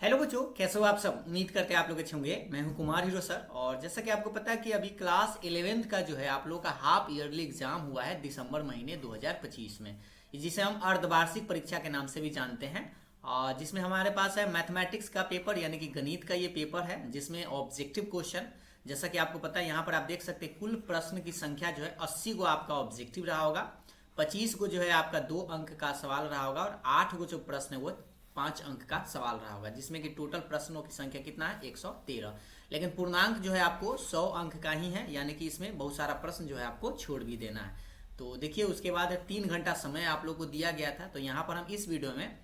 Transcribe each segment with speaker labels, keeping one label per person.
Speaker 1: Hello बच्चों, कैसे हो आप सब। उम्मीद करते हैं आप लोग अच्छे होंगे। मैं हूं कुमार हीरो सर। और जैसा कि आपको पता है कि अभी क्लास 11th का जो है आप लोगों का हाफ ईयरली एग्जाम हुआ है दिसंबर महीने 2025 में, जिसे हम अर्धवार्षिक परीक्षा के नाम से भी जानते हैं। और जिसमें हमारे पास है मैथमेटिक्स का पेपर यानी कि गणित का ये पेपर है, जिसमें ऑब्जेक्टिव क्वेश्चन, जैसा कि आपको पता है यहाँ पर आप देख सकते हैं कुल प्रश्न की संख्या जो है 80 गो आपका ऑब्जेक्टिव रहा होगा, 25 गो जो है आपका 2 अंक का सवाल रहा होगा, और 8 गो जो प्रश्न है वो 5 अंक का सवाल रहा होगा, जिसमें कि टोटल प्रश्नों की संख्या कितना है 113। लेकिन पूर्णांक जो है आपको 100 अंक का ही है, यानी कि इसमें बहुत सारा प्रश्न जो है आपको छोड़ भी देना है। तो देखिए, उसके बाद 3 घंटा समय आप लोग को दिया गया था। तो यहाँ पर हम इस वीडियो में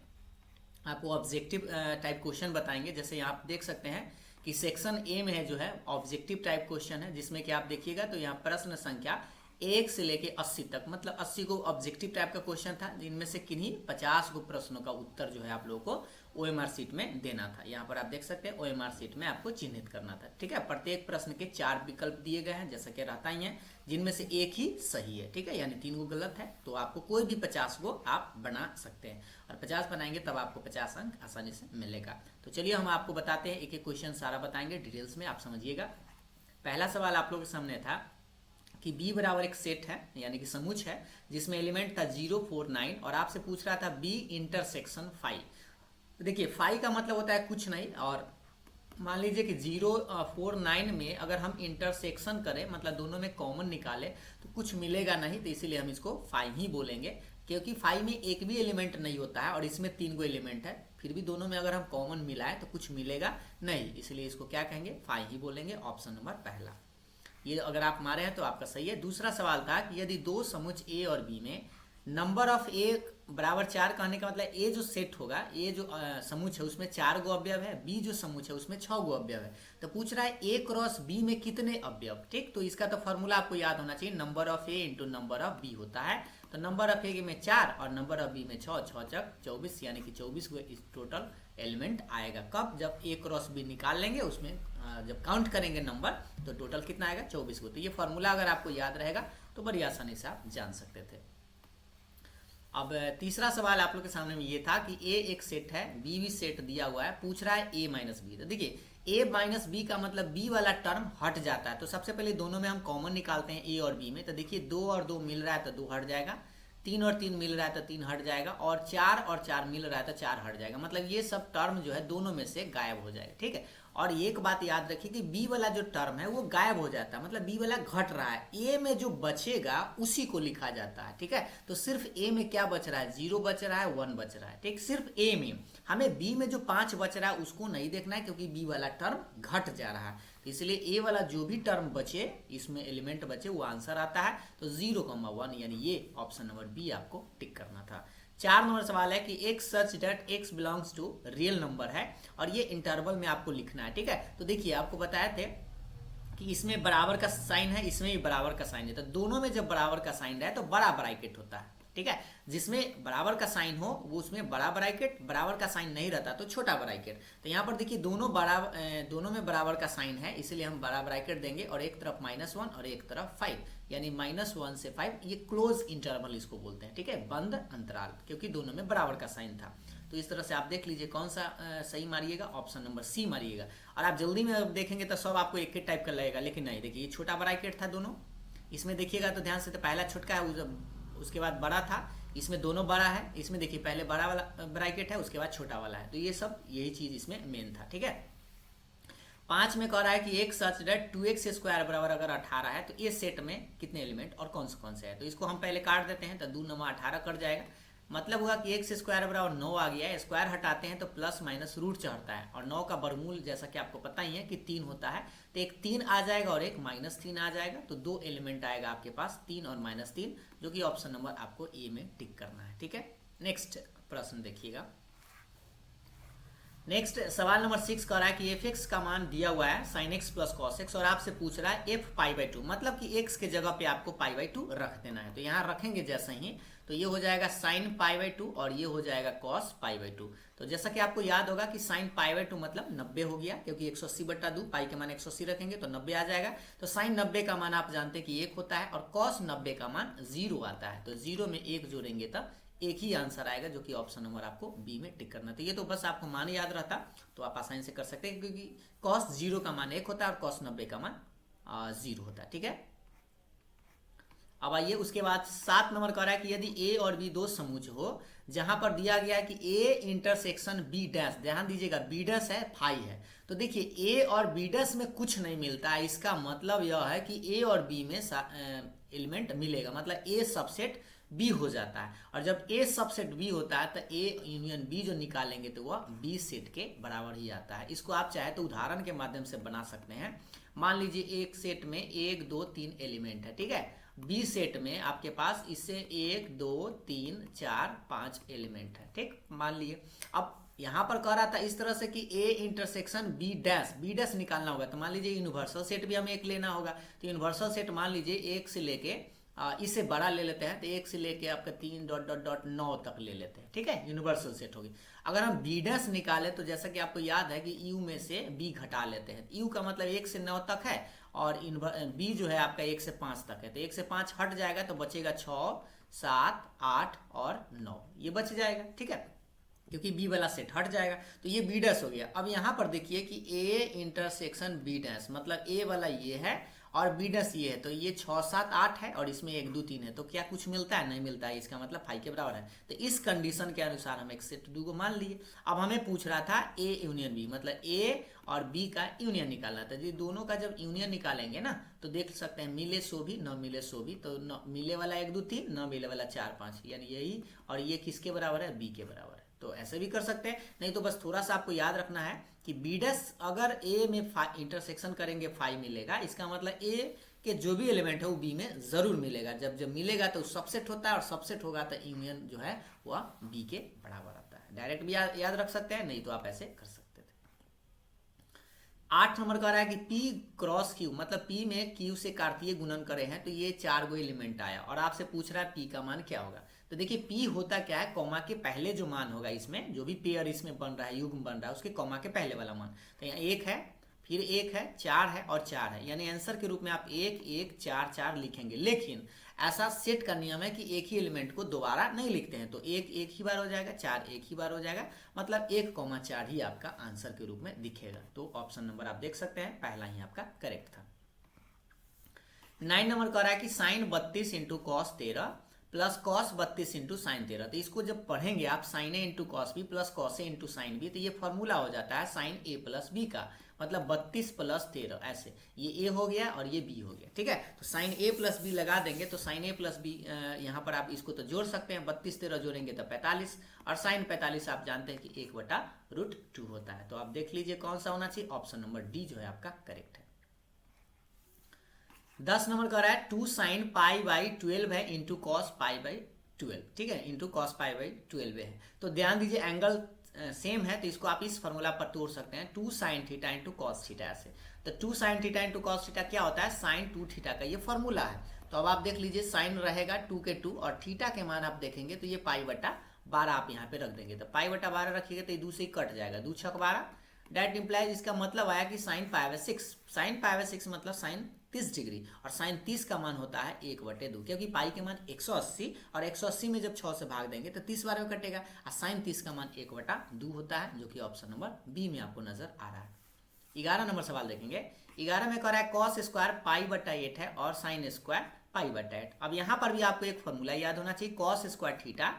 Speaker 1: आपको ऑब्जेक्टिव टाइप क्वेश्चन बताएंगे। जैसे यहाँ आप देख सकते हैं कि सेक्शन ए में है जो है ऑब्जेक्टिव टाइप क्वेश्चन है, जिसमें कि आप देखिएगा तो यहाँ प्रश्न संख्या 1 से लेके 80 तक, मतलब 80 को ऑब्जेक्टिव टाइप का क्वेश्चन था, जिनमें से किन्हीं 50 को प्रश्नों का उत्तर जो है आप लोगों को ओएमआर सीट में देना था। यहाँ पर आप देख सकते हैं ओएमआर सीट में आपको चिन्हित करना था। ठीक है, प्रत्येक प्रश्न के 4 विकल्प दिए गए हैं, जैसा कि रहता ही है, जिनमें से एक ही सही है। ठीक है, यानी 3 गो गलत है, तो आपको कोई भी 50 गो आप बना सकते हैं, और 50 बनाएंगे तब आपको 50 अंक आसानी से मिलेगा। तो चलिए हम आपको बताते हैं, एक एक क्वेश्चन सारा बताएंगे डिटेल्स में, आप समझिएगा। पहला सवाल आप लोगों के सामने था कि b बराबर एक सेट है, यानी कि समुच है, जिसमें एलिमेंट था 0 4 9, और आपसे पूछ रहा था b इंटरसेक्शन 5। तो देखिए 5 का मतलब होता है कुछ नहीं, और मान लीजिए कि 0 4 9 में अगर हम इंटरसेक्शन करें, मतलब दोनों में कॉमन निकालें, तो कुछ मिलेगा नहीं, तो इसीलिए हम इसको 5 ही बोलेंगे। क्योंकि 5 में एक भी एलिमेंट नहीं होता है, और इसमें 3 गो एलिमेंट है, फिर भी दोनों में अगर हम कॉमन मिलाएं तो कुछ मिलेगा नहीं, इसलिए इसको क्या कहेंगे, 5 ही बोलेंगे। ऑप्शन नंबर पहला ये अगर आप मारे हैं तो आपका सही है। दूसरा सवाल था कि यदि दो समुच ए और बी में नंबर ऑफ ए बराबर 4, कहने का मतलब ए जो सेट होगा, ए जो समुच है उसमें 4 गो अवयव है, बी जो समुच है उसमें 6 गो अवयव है। तो पूछ रहा है ए क्रॉस बी में कितने अवयव। ठीक, तो इसका तो फॉर्मूला आपको याद होना चाहिए, number of A into number of B होता है। तो नंबर ऑफ ए में 4 और नंबर ऑफ बी में 6, 6 चक 24, यानी कि 24 गो इस टोटल एलिमेंट आएगा। कब, जब ए क्रॉस बी निकाल लेंगे, उसमें जब काउंट करेंगे नंबर, तो टोटल कितना आएगा 24 को। तो ये फॉर्मूला अगर आपको याद रहेगा तो बड़ी आसानी से आप जान सकते थे। अब तीसरा सवाल आप लोग के सामने में ये था कि ए एक सेट है, बी भी सेट दिया हुआ है, पूछ रहा है ए माइनस बी। तो देखिए ए माइनस बी का मतलब बी वाला टर्म हट जाता है, तो सबसे पहले दोनों में हम कॉमन निकालते हैं ए और बी में। तो देखिए 2 और 2 मिल रहा है तो 2 हट जाएगा, 3 और 3 मिल रहा है तो 3 हट जाएगा, और 4 और 4 मिल रहा है तो 4 हट जाएगा। मतलब ये सब टर्म जो है दोनों में से गायब हो जाएगा। ठीक है, और एक बात याद रखिए कि बी वाला जो टर्म है वो गायब हो जाता है, मतलब बी वाला घट रहा है, ए में जो बचेगा उसी को लिखा जाता है। ठीक है, तो सिर्फ ए में क्या बच रहा है, 0 बच रहा है, 1 बच रहा है। ठीक, सिर्फ ए में, हमें बी में जो 5 बच रहा है उसको नहीं देखना है, क्योंकि बी वाला टर्म घट जा रहा है। तो इसलिए ए वाला जो भी टर्म बचे, इसमें एलिमेंट बचे, वो आंसर आता है। तो 0,1, यानी ये ऑप्शन नंबर बी आपको टिक करना था। 4 नंबर सवाल है कि x such that x belongs to real number है, और ये इंटरवल में आपको लिखना है। ठीक है, तो देखिए आपको बताए थे कि इसमें बराबर का साइन है, इसमें भी बराबर का साइन है, तो दोनों में जब बराबर का साइन रहे तो बड़ा ब्रैकेट होता है। ठीक है, जिसमें बराबर का साइन हो वो उसमें बड़ा ब्रैकेट, बराबर का साइन नहीं रहता तो छोटा ब्रैकेट। तो यहाँ पर देखिए दोनों में बराबर का साइन है, इसलिए हम बड़ा ब्रैकेट देंगे, और एक तरफ -1 और एक तरफ 5, यानी -1 से 5, ये क्लोज इंटरवल इसको बोलते हैं। ठीक है, बंद अंतराल, क्योंकि दोनों में बराबर का साइन था। तो इस तरह से आप देख लीजिए कौन सा सही मारिएगा, ऑप्शन नंबर सी मारिएगा। और आप जल्दी में देखेंगे तो सब आपको एक ही टाइप का लगेगा, लेकिन नहीं, देखिए ये छोटा ब्रैकेट था दोनों, इसमें देखिएगा तो ध्यान से, तो पहला छोटका है, उसके बाद बड़ा था, इसमें दोनों बड़ा है, इसमें देखिए पहले बड़ा वाला ब्रैकेट है, उसके बाद छोटा वाला है। तो ये सब यही चीज इसमें मेन था। ठीक है, 5 में कह रहा है कि एक सच डेट 2x स्क्वायर बराबर अगर 18 है, तो इस सेट में कितने एलिमेंट और कौन से है। तो इसको हम पहले काट देते हैं, तो 2 9 18 कट जाएगा, मतलब हुआ कि x स्क्वायर बराबर 9 आ गया है। स्क्वायर हटाते हैं तो प्लस माइनस रूट चढ़ता है, और 9 का वर्गमूल जैसा कि आपको पता ही है कि 3 होता है, तो एक 3 आ जाएगा और एक -3 आ जाएगा। तो 2 एलिमेंट आएगा आपके पास, 3 और -3, जो कि ऑप्शन नंबर आपको ए में टिक करना है। ठीक है, नेक्स्ट प्रश्न देखिएगा। नेक्स्ट सवाल नंबर 6 कह रहा है कि fx का मान दिया हुआ है sin x plus cos x, और आपसे पूछ रहा है f π/2, मतलब कि x के जगह पे आपको π/2 रख देना है। तो यहाँ रखेंगे जैसे ही, तो ये हो जाएगा sin π/2 और ये हो जाएगा cos π/2। तो जैसा कि आपको याद होगा कि sin π/2 मतलब 90 हो गया, क्योंकि 180/2, पाई के मान 180 रखेंगे तो 90 आ जाएगा। तो sin 90 का मान आप जानते हैं कि 1 होता है, और cos 90 का मान 0 आता है। तो 0 में 1 जोड़ेंगे तब एक ही आंसर आएगा, जो कि ऑप्शन नंबर आपको बी में टिक करना था। ये तो बस आपको मान याद रहता तो आप आसानी से कर सकते हैं, क्योंकि cos 0 का मान 1 होता है और cos 90 का मान 0 होता है। ठीक है, अब आइए उसके बाद 7 नंबर कह रहा है कि यदि ए और बी दो समूह हो जहां पर दिया गया है कि ए इंटरसेक्शन बी डैश, ध्यान दीजिएगा बी डैश है फाई है, तो देखिए ए और बी डैश में कुछ नहीं मिलता है, इसका मतलब यह है कि ए और बी में एलिमेंट मिलेगा, मतलब ए सबसेट बी हो जाता है। और जब ए सबसेट बी होता है तो ए यूनियन बी जो निकालेंगे तो वह बी सेट के बराबर ही आता है। इसको आप चाहे तो उदाहरण के माध्यम से बना सकते हैं। मान लीजिए एक सेट में 1 2 3 एलिमेंट है, ठीक है, बी सेट में आपके पास इससे 1 2 3 4 5 एलिमेंट है, ठीक, मान लिए। अब यहाँ पर कह रहा था इस तरह से कि ए इंटरसेक्शन बी डैश निकालना होगा, तो मान लीजिए यूनिवर्सल सेट भी हमें एक लेना होगा, तो यूनिवर्सल सेट मान लीजिए एक से लेके इससे बड़ा ले लेते हैं, तो एक से लेके आपका 3 डॉट डॉट डॉट 9 तक ले लेते हैं, ठीक है, यूनिवर्सल सेट होगी। अगर हम बी डैश निकाले तो जैसा कि आपको याद है कि यू में से बी घटा लेते हैं, यू का मतलब 1 से 9 तक है और बी जो है आपका 1 से 5 तक है, तो 1 से 5 हट जाएगा तो बचेगा 6 7 8 और 9, ये बच जाएगा, ठीक है, क्योंकि बी वाला सेट हट जाएगा, तो ये बी डैश हो गया। अब यहाँ पर देखिए कि ए इंटरसेक्शन बी डैश, मतलब ए वाला ये है और बी डैश ये है, तो ये 6 7 8 है और इसमें 1 2 3 है, तो क्या कुछ मिलता है? नहीं मिलता है, इसका मतलब फाई के बराबर है। तो इस कंडीशन के अनुसार हम एक सेट दो को मान लिए। अब हमें पूछ रहा था ए यूनियन बी, मतलब ए और बी का यूनियन निकालना था। जी दोनों का जब यूनियन निकालेंगे ना तो देख सकते हैं मिले सो भी न मिले सो भी, तो न मिले वाला 1 2 3, न मिले वाला 4 5, यानी यही, और ये किसके बराबर है? बी के बराबर है। तो ऐसे भी कर सकते हैं, नहीं तो बस थोड़ा सा आपको याद रखना है कि बी डैश अगर ए में इंटरसेक्शन करेंगे फाई मिलेगा, इसका मतलब ए के जो भी एलिमेंट है वो बी में जरूर मिलेगा। जब जब मिलेगा तो सबसेट होता है और सबसेट होगा तो यूनियन जो है वह बी के बराबर आता है। डायरेक्ट भी याद रख सकते हैं, नहीं तो आप ऐसे कर सकते थे। 8 नंबर कह रहा है कि P क्रॉस Q, मतलब P में Q से कार्तीय गुणन करे हैं तो ये 4 गो एलिमेंट आया और आपसे पूछ रहा है P का मान क्या होगा। तो देखिए P होता क्या है, कॉमा के पहले जो मान होगा, इसमें जो भी पेयर इसमें बन रहा है, युग्म बन रहा है, उसके कॉमा के पहले वाला मान। तो यहाँ 1 है, फिर 1 है, 4 है और 4 है, यानी आंसर के रूप में आप 1 1 4 4 लिखेंगे। लेकिन ऐसा सेट का नियम है कि एक ही एलिमेंट को दोबारा नहीं लिखते हैं, तो 1 1 ही बार हो जाएगा, 4 1 ही बार हो जाएगा, मतलब 1,4 ही आपका आंसर के रूप में दिखेगा। तो ऑप्शन नंबर आप देख सकते हैं पहला ही आपका करेक्ट था। 9 नंबर कह रहा है कि sine 32 into cos 13 plus cos 32 into sine 13। तो इसको जब पढ़ेंगे आप sine a into cos b plus cos a into sine b, तो ये फॉर्मूला हो जाता है साइन ए प्लस बी का, मतलब 32 प्लस 13, ऐसे ये ए हो गया और ये बी हो गया, ठीक है। तो साइन ए प्लस बी लगा देंगे तो साइन ए प्लस बी यहाँ पर आप इसको तो जोड़ सकते हैं, 32 13 जोड़ेंगे तो 45, और साइन 45 आप जानते हैं कि 1/√2 होता है। तो आप देख लीजिए कौन सा होना चाहिए, ऑप्शन नंबर डी जो है आपका करेक्ट है। 10 नंबर कह रहा है 2 साइन पाई बाई 12 है इंटू कॉस पाई बाई 12, ठीक है, इंटू कॉस पाई बाई 12 है। तो ध्यान दीजिए एंगल सेम है तो इसको आप इस फॉर्मूला पर तोड़ सकते हैं, 2 sine theta into cos theta से। तो 2 sine theta into cos theta क्या होता है? साइन 2 थीटा का ये फॉर्मूला है। तो अब आप देख लीजिए साइन रहेगा 2 के 2 और थीटा के मान आप देखेंगे तो ये पाई/12 आप यहाँ पे रख देंगे, तो पाई/12 रखिएगा तो ये 2 से ही कट जाएगा, 2 छक 12, डेट इंप्लाइज इसका मतलब आया कि साइन पाई/6, साइन पाई/6 मतलब साइन 30 डिग्री, और साइन 30 का मान होता है 1/2, क्योंकि पाई के मान 180 और 180 में जब 6 से भाग देंगे तो 30 बार में कटेगा, और साइन 30 का मान 1/2 होता है, जो कि ऑप्शन नंबर बी में आपको नजर आ रहा है। 11 नंबर सवाल देखेंगे। 11 में कह रहा है कॉस स्क्वायर पाई/8 है और साइन स्क्वायर पाई/8। अब यहाँ पर भी आपको एक फॉर्मूला याद होना चाहिए, cos square theta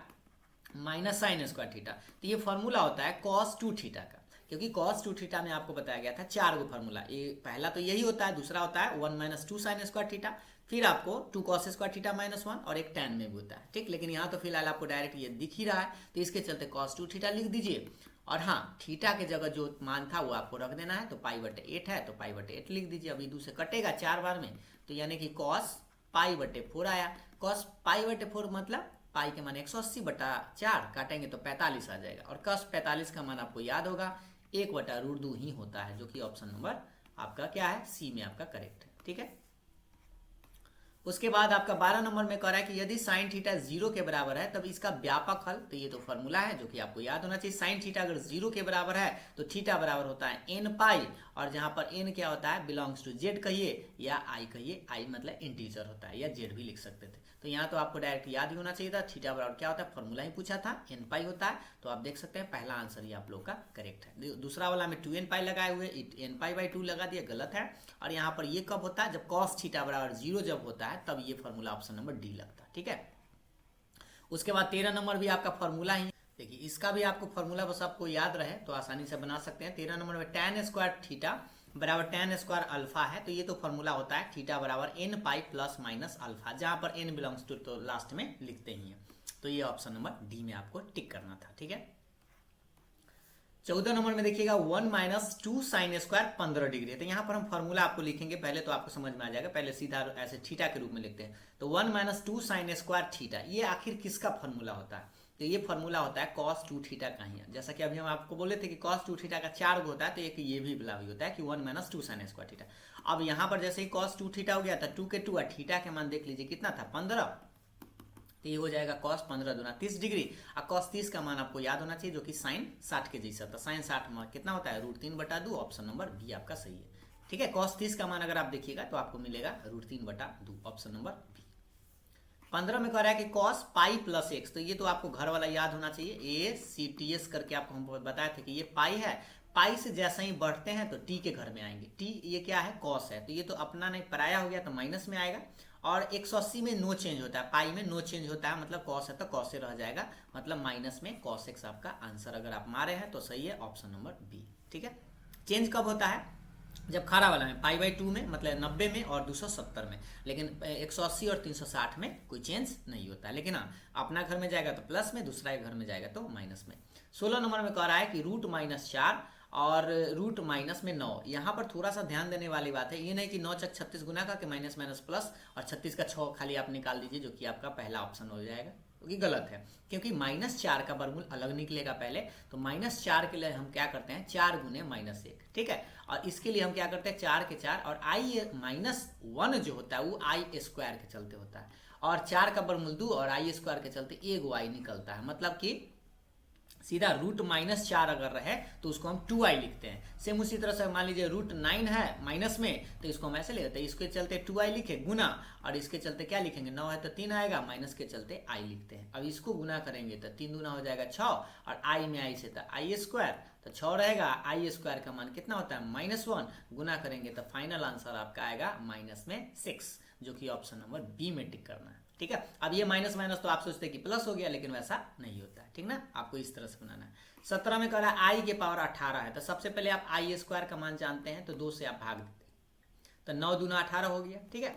Speaker 1: minus sine square theta. तो ये फॉर्मूला होता है कॉस 2 थीटा का, क्योंकि cos 2 थीटा में आपको बताया गया था 4 गो फार्मूला, ये पहला तो यही होता है, दूसरा होता है 1 - 2 साइन स्क्वायर थीटा, फिर आपको 2 cos स्क्वायर थीटा -1 और एक tan में भी होता है, ठीक। लेकिन यहाँ तो फिलहाल आपको डायरेक्ट ये दिख ही रहा है, तो इसके चलते cos 2 थीटा लिख दीजिए, और हाँ थीटा के जगह जो मान था वो आपको रख देना है। तो पाई/8 है तो पाई/8 लिख दीजिए, अभी 2 से कटेगा 4 बार में, तो यानी कि cos पाई/4 आया। cos पाई/4 मतलब पाई के मान 180/4 काटेंगे तो 45 आ जाएगा, और cos 45 का मान आपको याद होगा 1/√2 ही होता है, जो कि ऑप्शन नंबर आपका क्या है, सी में आपका करेक्ट है, ठीक है। उसके बाद आपका 12 नंबर में कह रहा है कि यदि साइन थीटा 0 के बराबर है तब इसका व्यापक हल, तो ये तो फॉर्मूला है जो कि आपको याद होना चाहिए। साइन थीटा अगर 0 के बराबर है तो थीटा बराबर होता है n पाई, और जहां पर n क्या होता है, बिलोंग्स टू z कहिए या i कहिए, i मतलब इंटीजर होता है, या z भी लिख सकते थे। तो यहाँ तो आपको डायरेक्ट याद ही होना चाहिए था, थीटा बराबर क्या होता है, फॉर्मूला ही पूछा था, n पाई होता है। तो आप देख सकते हैं पहला आंसर ही आप लोग का करेक्ट है। दूसरा वाला में 2n पाई लगाए हुए, n पाई बाई 2 लगा दिया, गलत है। और यहाँ पर ये कब होता है, जब cos थीटा बराबर 0 जब होता है तब ये फॉर्मूला ऑप्शन नंबर डी लगता है, ठीक है। उसके बाद 13 नंबर भी आपका फॉर्मूला ही, देखिए इसका भी आपको फॉर्मूला बस आपको याद रहे तो आसानी से बना सकते हैं। 13 नंबर में tan स्क्वायर थीटा बराबर tan स्क्वायर अल्फा है, तो ये तो फॉर्मूला होता है थीटा बराबर n pi plus minus alpha, जहां पर n बिलोंग्स टू तो लास्ट में लिखते ही हैं। तो ये ऑप्शन नंबर डी में आपको टिक करना था, ठीक है। 14 नंबर में देखिएगा 1 माइनस 2 साइन स्क्वायर 15 डिग्री है। तो यहाँ पर हम फॉर्मूला आपको लिखेंगे, पहले तो आपको समझ में आ जाएगा, पहले सीधा ऐसे थीटा के रूप में लिखते हैं। तो 1 माइनस 2 साइन स्क्वायर थीटा, ये आखिर किसका फॉर्मूला होता है, तो ये फॉर्मूला होता है cos 2 थीटा का ही है। जैसा कि अभी हम आपको बोले थे कि cos 2 थीटा का 4 गो होता है, तो एक ये भी भी होता है कि 1 माइनस 2 साइन स्क्वायर थीटा। अब यहाँ पर जैसे ही cos 2 थीटा हो गया था, 2 के 2 और थीटा के मान देख लीजिए कितना था, 15, तो ये हो जाएगा cos 15 दूना 30 डिग्री। और cos 30 का मान आपको याद होना चाहिए जो कि साइन 60 के जैसा था। साइन 60 में कितना होता है, √3/2, ऑप्शन नंबर बी आपका सही है, ठीक है। cos 30 का मान अगर आप देखिएगा तो आपको मिलेगा √3/2, ऑप्शन नंबर बी। 15 में कह रहा है कि cos पाई प्लस एक्स, तो ये तो आपको घर वाला याद होना चाहिए, ACTS करके आपको हम बताए थे कि ये पाई है, पाई से जैसे ही बढ़ते हैं तो टी के घर में आएंगे, टी ये क्या है, cos है, तो ये तो अपना नहीं पराया हो गया तो माइनस में आएगा। और 180 में नो चेंज होता है, पाई में नो चेंज होता है, मतलब cos है तो cos से रह जाएगा, मतलब माइनस में cos x आपका आंसर अगर आप मारे हैं तो सही है, ऑप्शन नंबर बी, ठीक है। चेंज कब होता है, जब खरा वाला में पाई बाई 2 में, मतलब 90 में और 270 में, लेकिन 180 और 360 में कोई चेंज नहीं होता है। लेकिन हाँ, अपना घर में जाएगा तो प्लस में, दूसरा घर में जाएगा तो माइनस में। 16 नंबर में कह रहा है कि √-4 और √-9, यहाँ पर थोड़ा सा ध्यान देने वाली बात है, ये नहीं कि 9 चक 36 गुना का, कि माइनस माइनस प्लस और 36 का 6 खाली आप निकाल दीजिए, जो कि आपका पहला ऑप्शन हो जाएगा, क्योंकि गलत है, क्योंकि -4 का वर्गमूल अलग निकलेगा पहले। तो -4 के लिए हम क्या करते हैं, 4 गुने -1, ठीक है। और इसके लिए हम क्या करते हैं, 4 के 4, और i-1 जो होता है वो i स्क्वायर के चलते होता है, और 4 का वर्गमूल 2 और i स्क्वायर के चलते 1 i निकलता है, मतलब कि सीधा √-4 अगर रहे तो उसको हम 2i लिखते हैं। सेम उसी तरह से मान लीजिए √9 है माइनस में, तो इसको हम ऐसे ले लेते हैं, इसके चलते 2i लिखे गुना, और इसके चलते क्या लिखेंगे, 9 है तो 3 आएगा, माइनस के चलते i लिखते हैं। अब इसको गुना करेंगे तो 3 दूना हो जाएगा 6, और i में i से था i स्क्वायर, तो 6 रहेगा, i स्क्वायर का मान कितना होता है, -1, गुना करेंगे तो फाइनल आंसर आपका आएगा -6, जो कि ऑप्शन नंबर बी में टिक करना है, ठीक है। अब ये माइनस माइनस तो आप सोचते हैं कि प्लस हो गया, लेकिन वैसा नहीं होता है, ठीक ना, आपको इस तरह से बनाना है। 17 में कह रहा है i के पावर 18 है, तो सबसे पहले आप i स्क्वायर का मान जानते हैं, तो 2 से आप भाग देते हैं, तो 9 दूना 18 हो गया, ठीक है।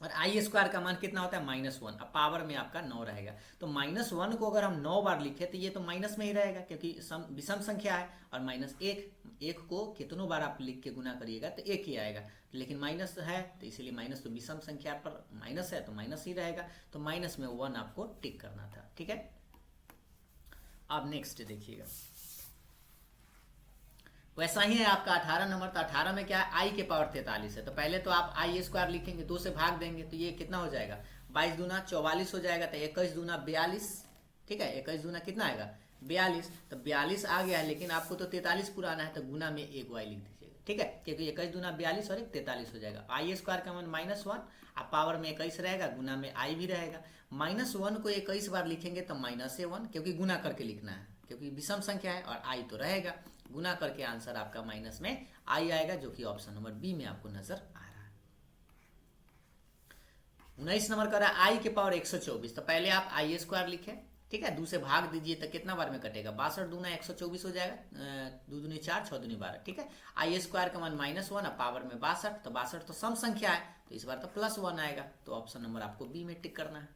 Speaker 1: और i स्क्वायर का मान कितना होता है, -1, अब पावर में आपका 9 रहेगा, तो -1 को अगर हम 9 बार लिखे तो ये तो माइनस में ही रहेगा, क्योंकि विषम संख्या है, और -1 को कितनों बार आप लिख के गुना करिएगा तो 1 ही आएगा, लेकिन माइनस है तो इसीलिए माइनस, तो विषम संख्या पर माइनस है तो माइनस ही रहेगा, तो माइनस में 1 आपको टिक करना था, ठीक है। अब नेक्स्ट देखिएगा, वैसा ही है आपका 18 नंबर। तो 18 में क्या है, i के पावर 43 है, तो पहले तो आप i स्क्वायर लिखेंगे, 2 से भाग देंगे तो ये कितना हो जाएगा, 22 दूना 44 हो जाएगा, तो 21 दूना 42, ठीक है, 21 दूना कितना आएगा 42, तो 42 आ गया है, लेकिन आपको तो 43 पूरा आना है, तो गुना में 1y लिख दीजिएगा, ठीक है, क्योंकि 21 दूना 42 और 43 हो जाएगा। i स्क्वायर का मान -1, अब पावर में 21 रहेगा, गुना में i भी रहेगा, -1 को 21 बार लिखेंगे तो -1, क्योंकि गुना करके लिखना है, क्योंकि विषम संख्या है, और i तो रहेगा, गुना करके आंसर आपका माइनस में i आएगा, जो कि ऑप्शन नंबर बी में आपको नजर आ रहा है। 19 नंबर का रहा है i के पावर 124, तो पहले आप i स्क्वायर लिखे, ठीक है, 2 से भाग दीजिए तो कितना बार में कटेगा, 62 दूना 124 हो जाएगा, 2 दूनी 4, 6 दूनी 12, ठीक है। i स्क्वायर का मान -1 और पावर में 62, तो 62 तो सम संख्या है, तो इस बार तो +1 आएगा, तो ऑप्शन नंबर आपको बी में टिक करना है।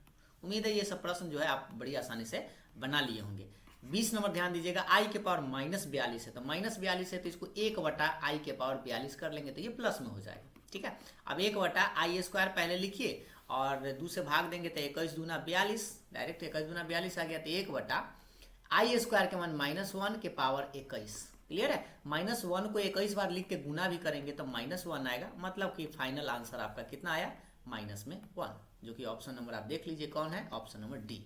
Speaker 1: उम्मीद है ये सब प्रश्न जो है आप बड़ी आसानी से बना लिए होंगे। 20 नंबर ध्यान दीजिएगा, i के पावर -42 है, तो -42 है तो इसको 1/i के पावर 42 कर लेंगे तो ये प्लस में हो जाएगा, ठीक है। अब 1/i स्क्वायर पहले लिखिए, और 2 से भाग देंगे तो 21 दूना 42, डायरेक्ट 21 दूना 42 आ गया, तो 1/i स्क्वायर के मान -1 के पावर 21, क्लियर है। -1 को 21 बार लिख के गुना भी करेंगे तो -1 आएगा, मतलब कि फाइनल आंसर आपका कितना आया, माइनस में 1, जो कि ऑप्शन नंबर आप देख लीजिए कौन है, ऑप्शन नंबर डी।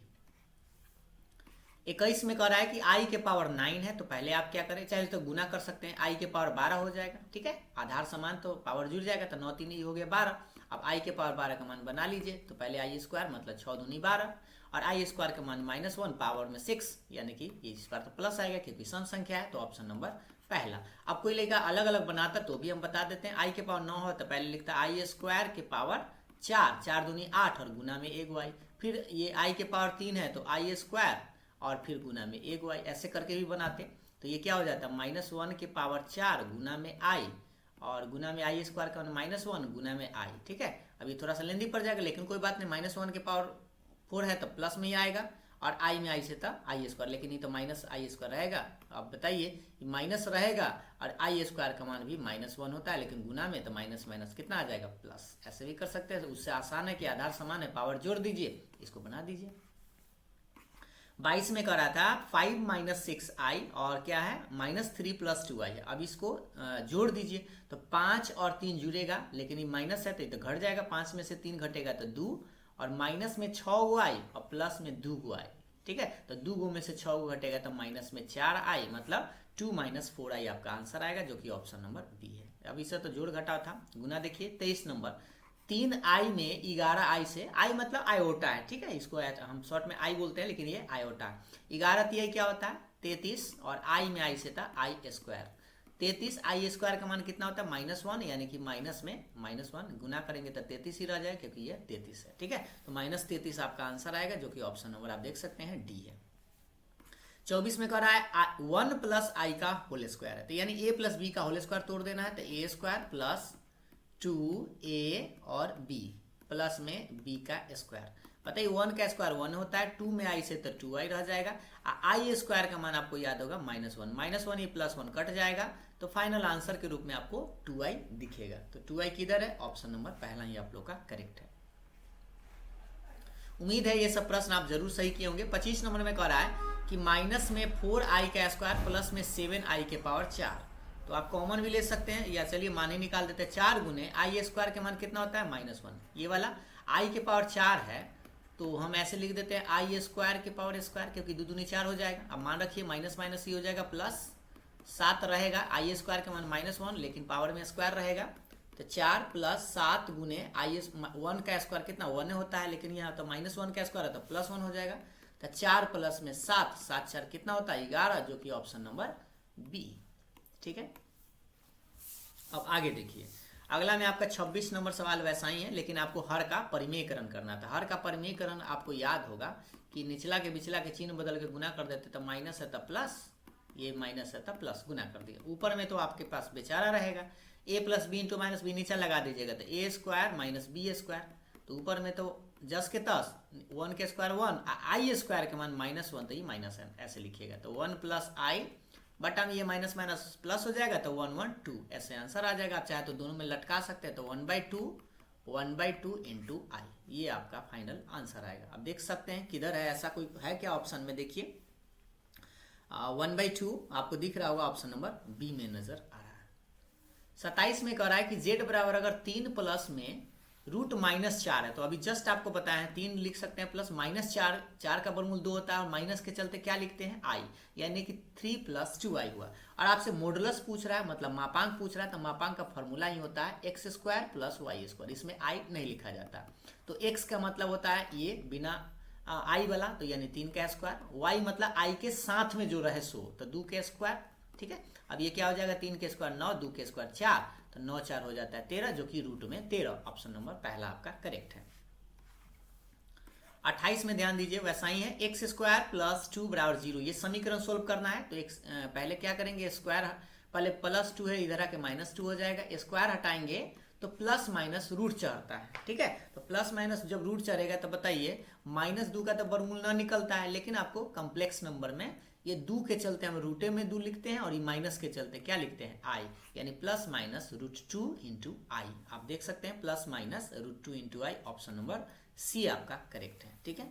Speaker 1: 21 में कह रहा है कि i के पावर 9 है, तो पहले आप क्या करें, चाहे तो गुना कर सकते हैं, i के पावर 12 हो जाएगा, ठीक है, आधार समान तो पावर जुड़ जाएगा, तो 9 3 ही हो गया 12। अब i के पावर 12 का मान बना लीजिए, तो पहले आई स्क्वायर मतलब 6 दूनी 12, और आई स्क्वायर का मान -1 पावर में 6, यानी कि ये स्क्वायर तो प्लस आएगा क्योंकि सम संख्या है, तो ऑप्शन नंबर पहला। अब कोई लेगा अलग अलग बनाता तो भी हम बता देते हैं, i के पावर 9 हो तो पहले लिखता है आई स्क्वायर के पावर 4, 4 दूनी 8 और गुना में 1 y, फिर ये i के पावर 3 है तो आई स्क्वायर और फिर गुना में 1 y, ऐसे करके भी बनाते, तो ये क्या हो जाता है -1 के पावर 4 गुना में i, और गुना में आई स्क्वायर का -1 गुना में i, ठीक है। अभी थोड़ा सा लेंदी पड़ जाएगा, लेकिन कोई बात नहीं, -1 के पावर 4 है तो प्लस में ही आएगा, और i में i से था आई स्क्वायर, लेकिन ये तो माइनस आई स्क्वायर रहेगा। अब बताइए माइनस रहेगा और आई स्क्वायर का मान भी -1 होता है, लेकिन गुना में तो माइनस माइनस कितना आ जाएगा, प्लस। ऐसे भी कर सकते हैं, तो उससे आसान है कि आधार समान है, पावर जोड़ दीजिए, इसको बना दीजिए। 22 में करा था 5 - 6i और क्या है -3 + 2i है। अब इसको जोड़ दीजिए, तो 5 और 3 जुड़ेगा, लेकिन ये माइनस है तो ये तो घट जाएगा, 5 में से 3 घटेगा तो 2, और माइनस में 6i और प्लस में 2i, ठीक है, तो 2 में से 6 घटेगा तो माइनस में 4i, मतलब 2 - 4i आपका आंसर आएगा, जो कि ऑप्शन नंबर बी है। अब इससे तो जोड़ घटाव था, गुना देखिए 23 नंबर, 3i में 11i से, i मतलब आयोटा है, ठीक है, इसको हम शॉर्ट में i बोलते हैं, लेकिन ये आयोटा है। 11 तिहाई क्या होता है 33, और i में i से था आई स्क्वायर, 33 आई स्क्वायर का मान कितना होता है -1, यानी कि माइनस में -1 गुना करेंगे तो 33 ही रह जाए, क्योंकि ये 33 है, ठीक है, तो -33 आपका आंसर आएगा, जो कि ऑप्शन नंबर आप देख सकते हैं डी है। 24 में कह रहा है 1 + i का होल स्क्वायर है, तो यानी a + b का होल स्क्वायर तोड़ देना है, तो a² + 2a और b प्लस में b का स्क्वायर, पता है 1 का स्क्वायर 1 होता है, 2 में i से तो 2i रह जाएगा, आई स्क्वायर का मान आपको याद होगा -1 ये +1 कट जाएगा, तो फाइनल आंसर के रूप में आपको 2i दिखेगा। तो 2i किधर है, ऑप्शन नंबर पहला ही आप लोग का करेक्ट है। उम्मीद है ये सब प्रश्न आप जरूर सही किए होंगे। 25 नंबर में कह रहा है कि माइनस में 4i का स्क्वायर प्लस में 7i के पावर 4, तो आप कॉमन भी ले सकते हैं, या चलिए मान ही निकाल देते हैं, 4 गुने आई स्क्वायर के मान कितना होता है -1, ये वाला i के पावर 4 है, तो हम ऐसे लिख देते हैं आई स्क्वायर के पावर स्क्वायर, क्योंकि 2 दूनी 4 हो जाएगा। अब मान रखिए माइनस माइनस ही हो जाएगा, प्लस 7 रहेगा, आई स्क्वायर का मान -1, लेकिन पावर में स्क्वायर रहेगा, तो 4 + 7 गुने आई 1 का स्क्वायर कितना 1 होता है, लेकिन यहाँ तो -1 का स्क्वायर है तो +1 हो जाएगा, तो 4 प्लस में 7, 7 4 कितना होता है 11, जो कि ऑप्शन नंबर बी, ठीक है। अब आगे देखिए, अगला में आपका 26 नंबर सवाल वैसा ही है, लेकिन आपको हर का परिमेयकरण करना था। हर का परिमेयकरण आपको याद होगा कि निचला के बिचला के चिन्ह बदल के गुना कर देते, तो माइनस है तो प्लस, ये माइनस है तो प्लस, गुना कर दिया। ऊपर में तो आपके पास बेचारा रहेगा, a + b × -b, नीचे लगा दीजिएगा तो a² - b², तो ऊपर में तो जस के तस 1 के स्क्वायर 1, आई स्क्वायर के मान -1, तो ये माइनस है, ऐसे लिखिएगा, तो 1 + i बटा में ये माइनस माइनस प्लस हो जाएगा, तो 1 1 2, ऐसे आंसर आ जाएगा। आप चाहे तो दोनों में लटका सकते हैं, तो 1/2 × i, ये आपका फाइनल आंसर आएगा। अब देख सकते हैं किधर है, ऐसा कोई है क्या ऑप्शन में, देखिए 1/2 आपको दिख रहा होगा, ऑप्शन नंबर बी में नजर आ रहा है। 27 में कह रहा है कि z बराबर अगर 3 प्लस में √-4 है, तो अभी जस्ट आपको बताया है 3 लिख सकते हैं, प्लस -4, 4 का वर्गमूल 2 होता है, और माइनस के चलते क्या लिखते हैं i, यानी कि 3 + 2i हुआ। और आपसे मॉडुलस पूछ रहा है, मतलब मापांक पूछ रहा है, तो मापांक का फॉर्मूला ही होता है x² + y², इसमें i नहीं लिखा जाता, तो x का मतलब होता है ये बिना i वाला, तो यानी 3 का स्क्वायर, y मतलब i के साथ में जो रहे सो, तो 2 के स्क्वायर, ठीक है। अब ये क्या हो जाएगा, 3 के स्क्वायर 9, 2 के स्क्वायर 4, तो 9 4 हो जाता है 13, जो कि रूट में 13, ऑप्शन नंबर पहला आपका करेक्ट है। 28 में ध्यान दीजिए, वैसा ही है, x² + 2 = 0, ये समीकरण सोल्व करना है, तो पहले क्या करेंगे, स्क्वायर पहले +2 है, इधर आके -2 हो जाएगा, स्क्वायर हटाएंगे तो प्लस माइनस रूट चढ़ता है, ठीक है, तो प्लस माइनस जब रूट चढ़ेगा तो बताइए -2 का तो वर्गमूल ना निकलता है, लेकिन आपको कम्प्लेक्स नंबर में ये 2 के चलते हम रूटे में 2 लिखते हैं, और ये माइनस के चलते क्या लिखते हैं i, यानी +-√2 × i, आप देख सकते हैं +-√2 × i, ऑप्शन नंबर सी आपका करेक्ट है, ठीक है।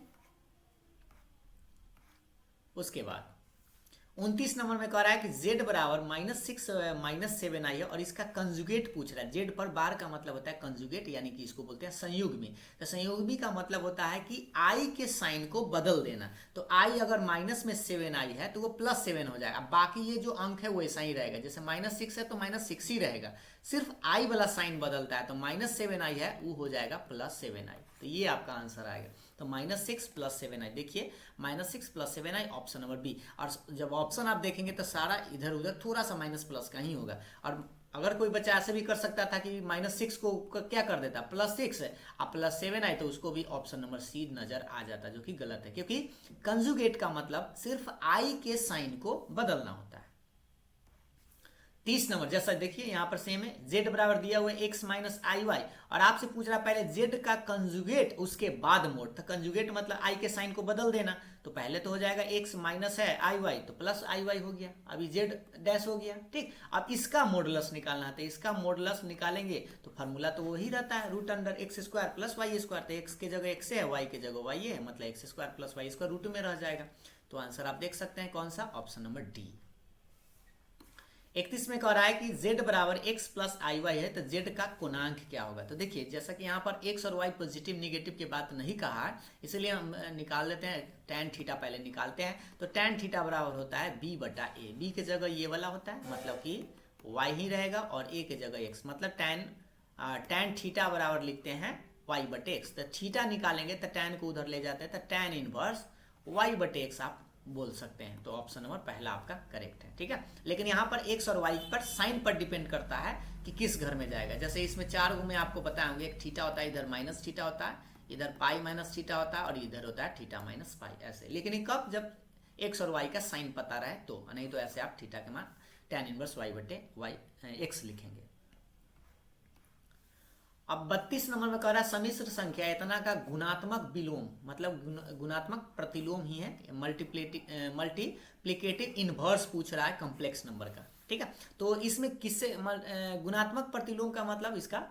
Speaker 1: उसके बाद 29 नंबर में कह रहा है कि z बराबर -6 -7 आई है और इसका कंजुगेट पूछ रहा है। z पर बार का मतलब होता है कंजुगेट, यानी कि इसको बोलते हैं संयुग्मी। तो संयुग्मी का मतलब होता है कि i के साइन को बदल देना। तो i अगर -7 आई है तो वो +7 हो जाएगा। बाकी ये जो अंक है वो ऐसा ही रहेगा, जैसे -6 है तो -6 ही रहेगा, सिर्फ i वाला साइन बदलता है। तो -7 आई है वो हो जाएगा +7 आई। तो ये आपका आंसर आएगा। तो -6 +7 आई, देखिए -6 +7 आई, ऑप्शन नंबर बी। और जब ऑप्शन आप देखेंगे तो सारा इधर उधर थोड़ा सा माइनस प्लस का ही होगा। और अगर कोई बच्चा ऐसे भी कर सकता था कि -6 को क्या कर देता, +6 है, अब +7 आए तो उसको भी ऑप्शन नंबर सी नजर आ जाता, जो कि गलत है, क्योंककि कंजुगेट का मतलब सिर्फ आई के साइन को बदलना होता है। 30 नंबर, जैसा देखिए यहाँ पर सेम है, z बराबर दिया हुआ है x - iy और आपसे पूछ रहा है पहले z का कंजुगेट उसके बाद मोड। तो कंजुगेट मतलब i के साइन को बदल देना। तो पहले तो हो जाएगा x माइनस है iy तो प्लस iy हो गया, अभी z डैश हो गया, ठीक। अब इसका मॉडुलस निकालना है, तो इसका मॉडुलस निकालेंगे तो फार्मूला तो वही रहता है, √x² + y²। तो x के जगह x है, y के जगह y है, मतलब x² + y² रूट में रह जाएगा। तो आंसर आप देख सकते हैं कौन सा, ऑप्शन नंबर डी। 31 में कह रहा है कि z बराबर x + iy है, तो z का कोणांक क्या होगा। तो देखिए जैसा कि यहाँ पर x और y पॉजिटिव निगेटिव की बात नहीं कहा है, इसलिए हम निकाल लेते हैं tan थीटा, पहले निकालते हैं। तो tan थीटा बराबर होता है b/a, b के जगह ये वाला होता है, मतलब कि y ही रहेगा, और a के जगह x, मतलब tan थीटा बराबर लिखते हैं y/x। तो थीटा निकालेंगे तो tan को उधर ले जाते हैं, तो tan इनवर्स y/x आप बोल सकते हैं। तो ऑप्शन नंबर पहला आपका करेक्ट है, ठीक है। लेकिन यहाँ पर x और y पर साइन पर डिपेंड करता है कि किस घर में जाएगा। जैसे इसमें 4 में आपको बताए होंगे, एक थीटा होता है, इधर माइनस थीटा होता है, इधर पाई माइनस थीटा होता है, और इधर होता है थीटा माइनस पाई, ऐसे। लेकिन ये कब, जब x और y का साइन पता रहे तो, नहीं तो ऐसे आप थीटा के मान tan इनवर्स y/x लिखेंगे। अब 32 नंबर में कह रहा है समिश्र संख्या इतना का गुणात्मक विलोम, मतलब गुणात्मक प्रतिलोम ही है, मल्टीप्लिकेटिव इनवर्स पूछ रहा है कॉम्प्लेक्स नंबर का, ठीक है। तो इसमें किससे गुणात्मक प्रतिलोम का मतलब, इसका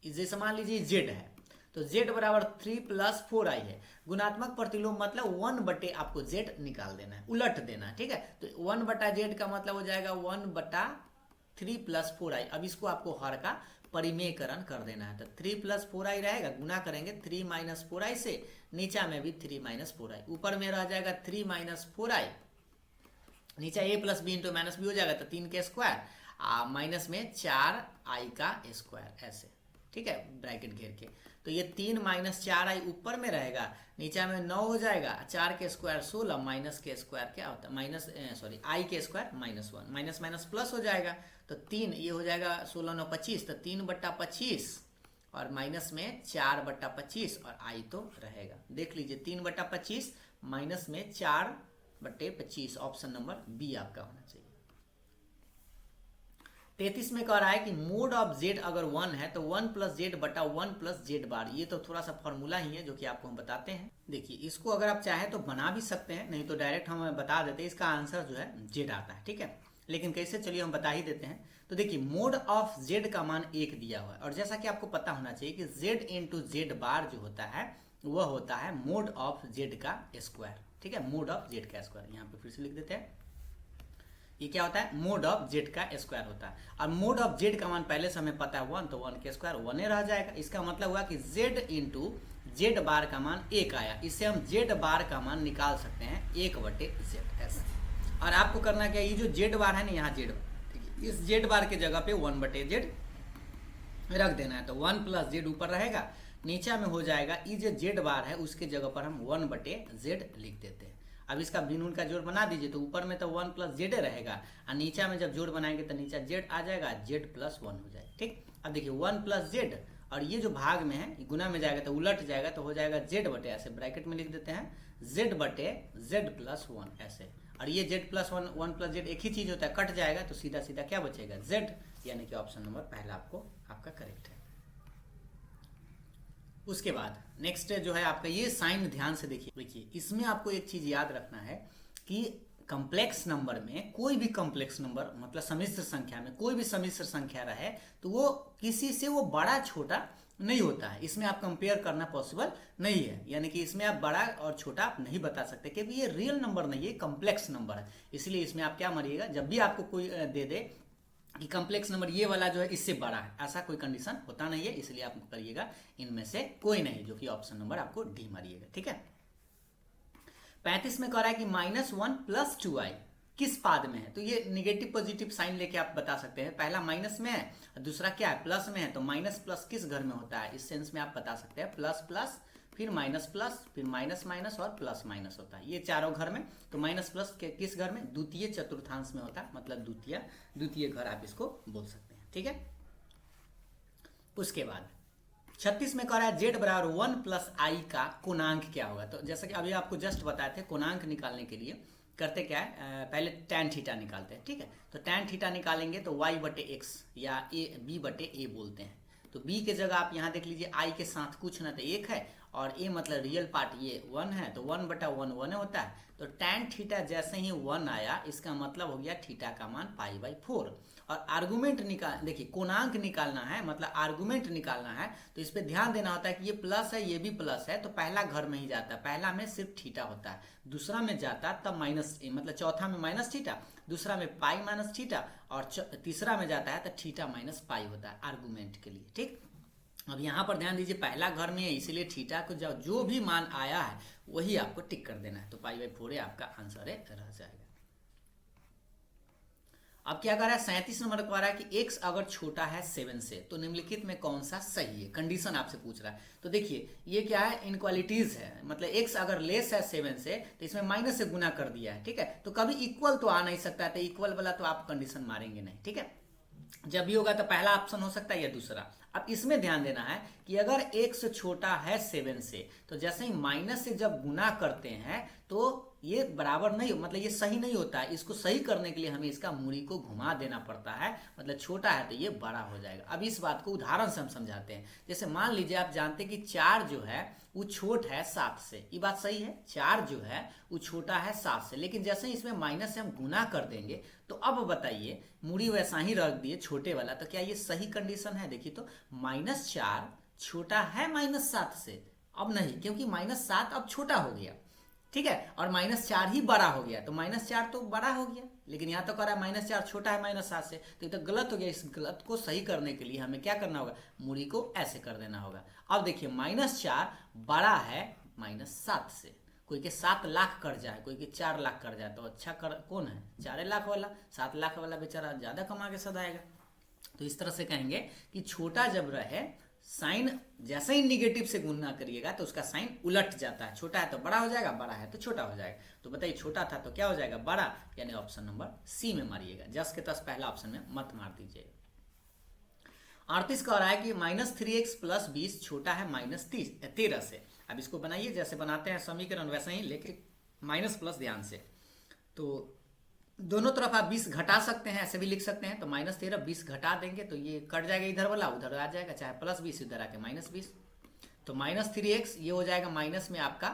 Speaker 1: जैसे मान लीजिए z है, तो z बराबर 3 + 4i है। गुणात्मक प्रतिलोम मतलब 1/, आपको z निकाल देना है, उलट देना है, ठीक है। तो 1/z का मतलब हो जाएगा 1/3 + 4i। अब इसको आपको हर का परिमेयकरण कर देना है, तो 3 + 4i रहेगा, गुना करेंगे 3 - 4i से, नीचा में भी 3 - 4i, ऊपर में रह जाएगा 3 - 4i, नीचा a + b × -b हो जाएगा, तो 3 के स्क्वायर, माइनस में 4i का स्क्वायर, ऐसे, ठीक है, ब्रैकेट घेर के। तो ये 3 - 4i ऊपर में रहेगा, नीचा में 9 हो जाएगा, 4 के स्क्वायर 16, माइनस के स्क्वायर क्या होता है, आई के स्क्वायर -1, माइनस माइनस प्लस हो जाएगा, तो 3, ये हो जाएगा 16 × 9 = 25, तो 3/25 और माइनस में 4/25 और आई तो रहेगा। देख लीजिए 3/25 माइनस में 4/25, ऑप्शन नंबर बी आपका होना चाहिए। 33 में कह रहा है कि मोड ऑफ z अगर 1 है तो 1 + z/1 + z²। ये तो थोड़ा सा फॉर्मूला ही है जो कि आपको हम बताते हैं। देखिए इसको अगर आप चाहें तो बना भी सकते हैं, नहीं तो डायरेक्ट हम बता देते हैं, इसका आंसर जो है z आता है, ठीक है। लेकिन कैसे, चलिए हम बता ही देते हैं। तो देखिए मोड ऑफ z का मान 1 दिया हुआ है, और जैसा कि आपको पता होना चाहिए कि z × z² जो होता है वह होता है मोड ऑफ z का स्क्वायर, ठीक है, मोड ऑफ z का स्क्वायर। यहाँ पे फिर से लिख देते हैं, ये क्या होता है, मोड ऑफ z का स्क्वायर होता है। और मोड ऑफ z का मान पहले से हमें पता है 1, तो 1 के स्क्वायर 1 रह जाएगा। इसका मतलब हुआ कि z × z² का मान 1 आया, इससे हम z² का मान निकाल सकते हैं 1/z, ऐसा। और आपको करना क्या, ये जो z² है ना, यहाँ z, ठीक है, इस z² के जगह पे 1/z रख देना है, तो 1 + z ऊपर रहेगा, नीचा में हो जाएगा ये जो z² है उसके जगह पर हम 1/z लिख देते हैं। अब इसका बिनून का जोड़ बना दीजिए, तो ऊपर में तो 1 + z रहेगा, और नीचा में जब जोड़ बनाएंगे तो नीचा z आ जाएगा, z + 1 हो जाएगा, ठीक। अब देखिए 1 + z, और ये जो भाग में है गुना में जाएगा तो उलट जाएगा, तो हो जाएगा z/, ऐसे ब्रैकेट में लिख देते हैं, z/z + 1, ऐसे। और ये z + 1, 1 + z एक ही चीज होता है, कट जाएगा, तो सीधा सीधा क्या बचेगा, z, यानी कि ऑप्शन नंबर पहला आपका करेक्ट है। उसके बाद नेक्स्ट जो है आपका ये साइन, ध्यान से देखिए, इसमें आपको एक चीज याद रखना है कि कॉम्प्लेक्स नंबर में कोई भी कॉम्प्लेक्स नंबर मतलब सम्मिश्र संख्या में कोई भी सम्मिश्र संख्या रहे तो वो किसी से वो बड़ा छोटा नहीं होता है। इसमें आप कंपेयर करना पॉसिबल नहीं है, यानी कि इसमें आप बड़ा और छोटा आप नहीं बता सकते क्योंकि ये रियल नंबर नहीं है, कॉम्प्लेक्स नंबर है। इसलिए इसमें आप क्या मानिएगा, जब भी आपको कोई दे दे कि कॉम्प्लेक्स नंबर ये वाला जो है इससे बड़ा है, ऐसा कोई कंडीशन होता नहीं है। इसलिए आप करिएगा इनमें से कोई नहीं, जो कि ऑप्शन नंबर आपको डी मारिएगा। ठीक है। 35 में कह रहा है कि -1 + 2i किस पाद में है, तो ये निगेटिव पॉजिटिव साइन लेके आप बता सकते हैं। पहला माइनस में है, दूसरा क्या है प्लस में है, तो माइनस प्लस किस घर में होता है, इस सेंस में आप बता सकते हैं। प्लस प्लस फिर माइनस प्लस फिर माइनस माइनस और प्लस माइनस होता है, ये चारों घर में। तो माइनस प्लस किस घर में, द्वितीय चतुर्थांश में होता है, मतलब द्वितीय घर आप इसको बोल सकते हैं। ठीक है। उसके बाद 36 में कह रहा है z बराबर 1 + i का कोणांक क्या होगा। तो जैसा कि अभी आपको जस्ट बताए थे, कोणांक निकालने के लिए करते क्या है, पहले tan थीटा निकालते हैं। ठीक है। तो tan थीटा निकालेंगे तो y/x या b/a बोलते हैं। तो b के जगह आप यहाँ देख लीजिए, i के साथ कुछ ना तो 1 है और a मतलब रियल पार्ट ये 1 है, तो 1/1 1 होता है। तो tan थीटा जैसे ही 1 आया, इसका मतलब हो गया थीटा का मान π/4। और आर्गुमेंट देखिए कोणांक निकालना है, मतलब आर्गुमेंट निकालना है, तो इस पे ध्यान देना होता है कि ये प्लस है ये भी प्लस है, तो पहला घर में ही जाता है। पहला में सिर्फ थीटा होता है, दूसरा में जाता तब माइनस, मतलब चौथा में माइनस थीटा, दूसरा में पाई माइनस थीटा, और तीसरा में जाता है तो थीटा माइनस पाई होता है आर्गुमेंट के लिए। ठीक। अब यहाँ पर ध्यान दीजिए, पहला घर में है इसलिए थीटा को जो भी मान आया है वही आपको टिक कर देना है। तो π/4 आपका आंसर है, रह जाएगा। अब क्या कर रहा है, 37 नंबर कह रहा है कि x अगर छोटा है 7 से तो निम्नलिखित में कौन सा सही है, कंडीशन आपसे पूछ रहा है। तो देखिए ये क्या है, इनक्वालिटीज है, मतलब x अगर लेस है 7 से तो इसमें माइनस से गुना कर दिया है। ठीक है। तो कभी इक्वल तो आ नहीं सकता, तो इक्वल वाला तो आप कंडीशन मारेंगे नहीं। ठीक है। जब भी होगा तो पहला ऑप्शन हो सकता है या दूसरा। अब इसमें ध्यान देना है कि अगर x छोटा है 7 से, तो जैसे ही माइनस से जब गुना करते हैं तो ये बराबर नहीं, मतलब ये सही नहीं होता है। इसको सही करने के लिए हमें इसका मूरी को घुमा देना पड़ता है, मतलब छोटा है तो ये बड़ा हो जाएगा। अब इस बात को उदाहरण से हम समझाते हैं। जैसे मान लीजिए आप जानते हैं कि 4 जो है वो छोट है 7 से, ये बात सही है, 4 जो है वो छोटा है 7 से, लेकिन जैसे ही इसमें माइनस से हम गुना कर देंगे तो अब बताइए, मूरी वैसा ही रख दिए छोटे वाला, तो क्या ये सही कंडीशन है। देखिए तो -4 छोटा है -7 से, अब नहीं, क्योंकि -7 अब छोटा हो गया। ठीक है। और -4 ही बड़ा हो गया, तो -4 तो बड़ा हो गया, लेकिन यहाँ तो कह रहा है -4 छोटा है -7 से, तो ये तो गलत हो गया। इस गलत को सही करने के लिए हमें क्या करना होगा, मूरी को ऐसे कर देना होगा। अब देखिए -4 बड़ा है -7 से। कोई के 7 लाख कर्जा है, कोई के 4 लाख कर्जा है, तो अच्छा कौन है, 4 लाख वाला। 7 लाख वाला बेचारा ज्यादा कमा के सदाएगा। तो इस तरह से कहेंगे कि छोटा जब रहे, साइन जैसे ही निगेटिव से गुणा करिएगा तो उसका साइन उलट जाता है। छोटा है तो बड़ा हो जाएगा, बड़ा है तो छोटा हो जाएगा। तो बताइए छोटा था तो क्या हो जाएगा, बड़ा, यानी ऑप्शन नंबर सी में मारिएगा। जस के तस पहला ऑप्शन में मत मार दीजिएगा। 38 कह रहा है कि -3x + 20 छोटा है -13 से। अब इसको बनाइए, जैसे बनाते हैं समीकरण वैसे ही, लेकिन माइनस प्लस ध्यान से। तो दोनों तरफ आप 20 घटा सकते हैं, ऐसे भी लिख सकते हैं। तो -13 20 घटा देंगे तो ये कट जाएगा, इधर वाला उधर आ जाएगा, चाहे +20 इधर आके -20। तो -3x ये हो जाएगा माइनस में आपका